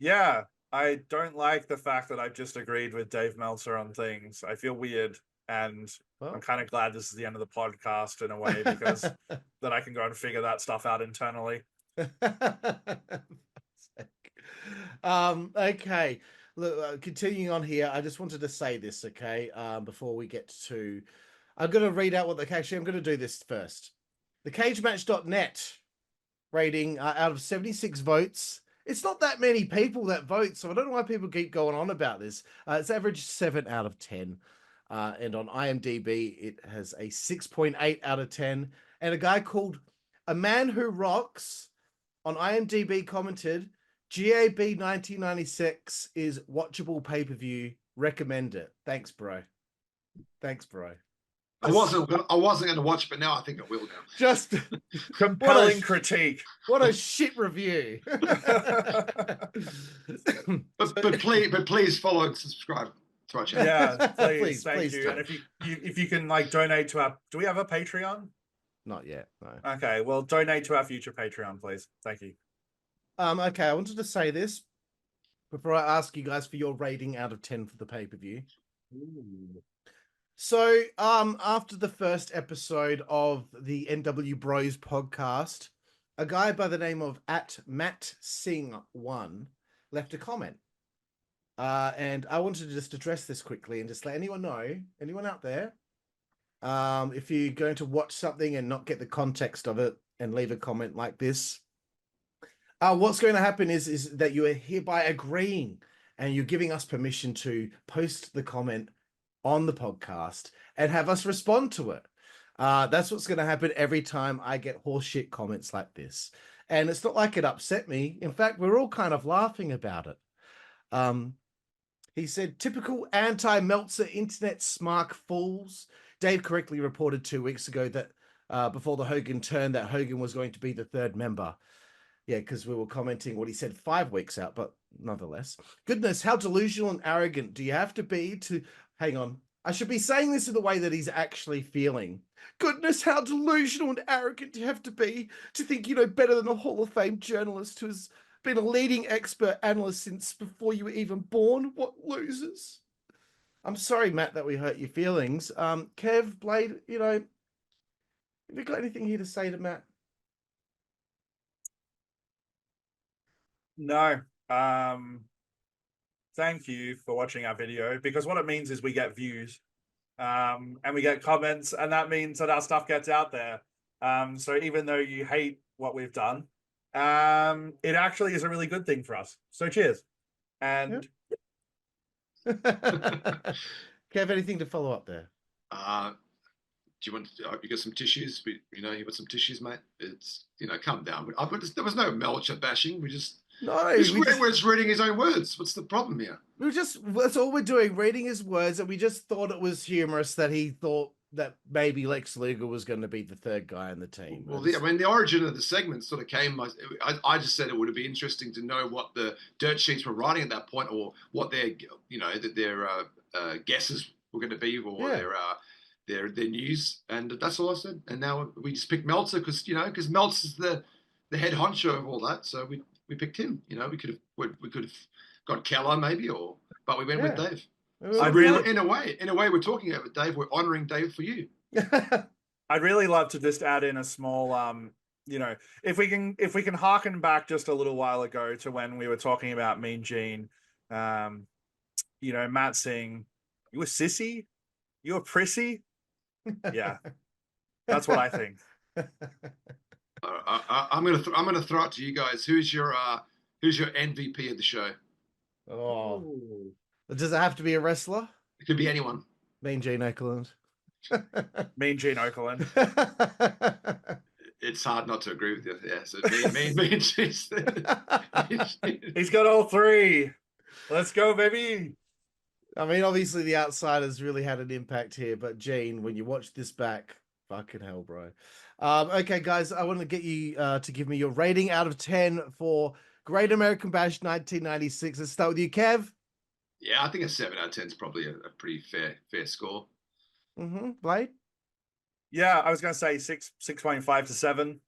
yeah, I don't like the fact that I've just agreed with Dave Meltzer on things. I feel weird. And
Well.
I'm kind of glad this is the end of the podcast in a way, because then I can go and figure that stuff out internally.
Okay. Look, continuing on here, I just wanted to say this, okay, before we get to... I'm going to read out what actually, I'm going to do this first. The cagematch.net rating out of 76 votes. It's not that many people that vote, so I don't know why people keep going on about this. It's averaged 7 out of 10. And on IMDb, it has a 6.8 out of 10. And a guy called A Man Who Rocks on IMDb commented, GAB 1996 is watchable pay-per-view. Recommend it. Thanks, bro. Thanks, bro.
I wasn't going to watch, but now I think I will now.
Just
compelling critique.
What a shit review.
but please follow and subscribe to our channel.
Yeah, please, thank
please
you.
do.
And if you can like donate to our, do we have a Patreon?
Not yet, no.
Okay, well, donate to our future Patreon, please. Thank you.
Okay, I wanted to say this before I ask you guys for your rating out of 10 for the pay-per-view. So, after the first episode of the nWBro's podcast, a guy by the name of @MattSing1 left a comment. And I wanted to just address this quickly and just let anyone know, anyone out there, if you're going to watch something and not get the context of it and leave a comment like this, what's going to happen is that you are hereby agreeing and you're giving us permission to post the comment on the podcast and have us respond to it. That's what's going to happen every time I get horseshit comments like this. And it's not like it upset me. In fact, we're all kind of laughing about it. He said, typical anti-Meltzer internet smark fools. Dave correctly reported 2 weeks ago that before the Hogan turn, that Hogan was going to be the third member. Yeah, because we were commenting what he said 5 weeks out, but nonetheless. Goodness, how delusional and arrogant do you have to be to... Hang on. I should be saying this in the way that he's actually feeling. Goodness, how delusional and arrogant do you have to be to think you know better than a Hall of Fame journalist who has been a leading expert analyst since before you were even born? What losers? I'm sorry, Matt, that we hurt your feelings. Kev, Blade, you know, have you got anything here to say to Matt?
No. Thank you for watching our video, because what it means is we get views and we get comments, and that means that our stuff gets out there. So even though you hate what we've done, it actually is a really good thing for us. So cheers. And
Kev, anything to follow up there?
Do you want? You got some tissues? You got some tissues, mate. It's calm down. There was no Meltzer bashing. We just we're just reading his own words. What's the problem here?
That's all we're doing, reading his words, and we just thought it was humorous that he thought that maybe Lex Luger was going to be the third guy in the team.
Well, the origin of the segment sort of came. I just said it would be interesting to know what the dirt sheets were writing at that point, or what their guesses were going to be, or their news, and that's all I said. And now we just picked Meltzer because Meltzer's the head honcho of all that, so we picked him. We could have got Keller maybe, but we went with Dave. So in a way, we're talking about Dave. We're honoring Dave for you.
I'd really love to just add in a small, if we can harken back just a little while ago to when we were talking about Mean Gene, Matt saying, "You a sissy? You a prissy?" Yeah, that's what I think.
I'm gonna throw it to you guys. Who's your MVP of the show?
Oh, does it have to be a wrestler?
It could be anyone.
Mean Gene Okerlund.
Mean Gene Okerlund.
It's hard not to agree with you. Yeah, so Mean Gene.
He's got all three. Let's go, baby.
I mean, obviously the Outsiders really had an impact here, but Gene, when you watch this back, fucking hell, bro. Okay, guys, I want to get you to give me your rating out of 10 for Great American Bash 1996. Let's start with you, Kev.
Yeah, I think a 7 out of 10 is probably a pretty fair score.
Blade?
Yeah, I was going to say 6.5 to 7.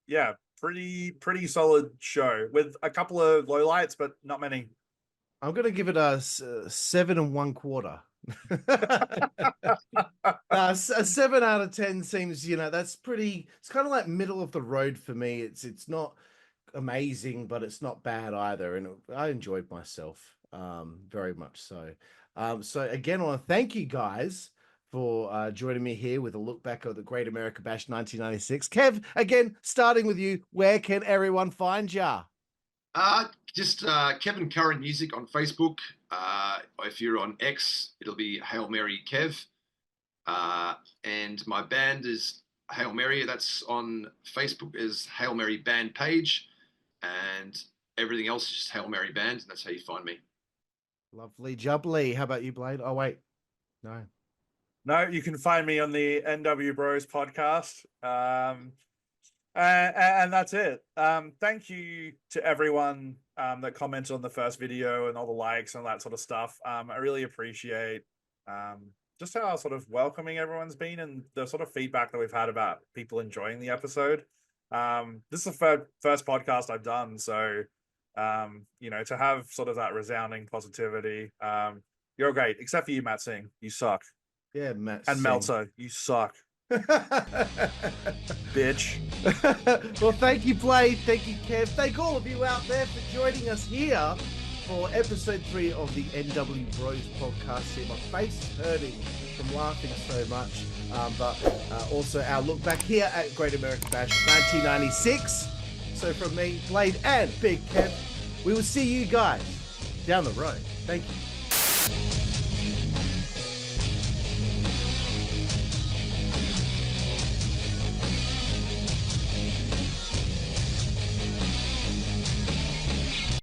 Yeah, pretty solid show with a couple of lowlights, but not many.
I'm going to give it a 7 1/4. A 7 out of 10 seems, that's pretty. It's kind of like middle of the road for me. It's not amazing, but it's not bad either, and I enjoyed myself very much so. So again, I want to thank you guys for joining me here with a look back at the Great American Bash 1996. Kev, again, starting with you, where can everyone find ya?
Just Kevin Current Music on Facebook. If you're on X, it'll be Hail Mary Kev. And my band is Hail Mary. That's on Facebook is Hail Mary Band page. And everything else is just Hail Mary Band. And that's how you find me. Lovely
jubbly. How about you, Blade? Oh, wait.
No, you can find me on the nWBro's podcast. And that's it. Thank you to everyone that commented on the first video and all the likes and that sort of stuff. I really appreciate just how sort of welcoming everyone's been and the sort of feedback that we've had about people enjoying the episode. This is the first podcast I've done, so to have sort of that resounding positivity. You're great, except for you, Matt Singh. You suck.
Yeah, Matt
and
Singh.
Meltzer, you suck. Bitch.
Well, thank you, Blade. Thank you, Kev. Thank all of you out there for joining us here for episode 3 of the nWBro's podcast. See, my face is hurting from laughing so much. But also our look back here at Great American Bash 1996. So from me, Blade, and Big Kev, we will see you guys down the road. Thank you.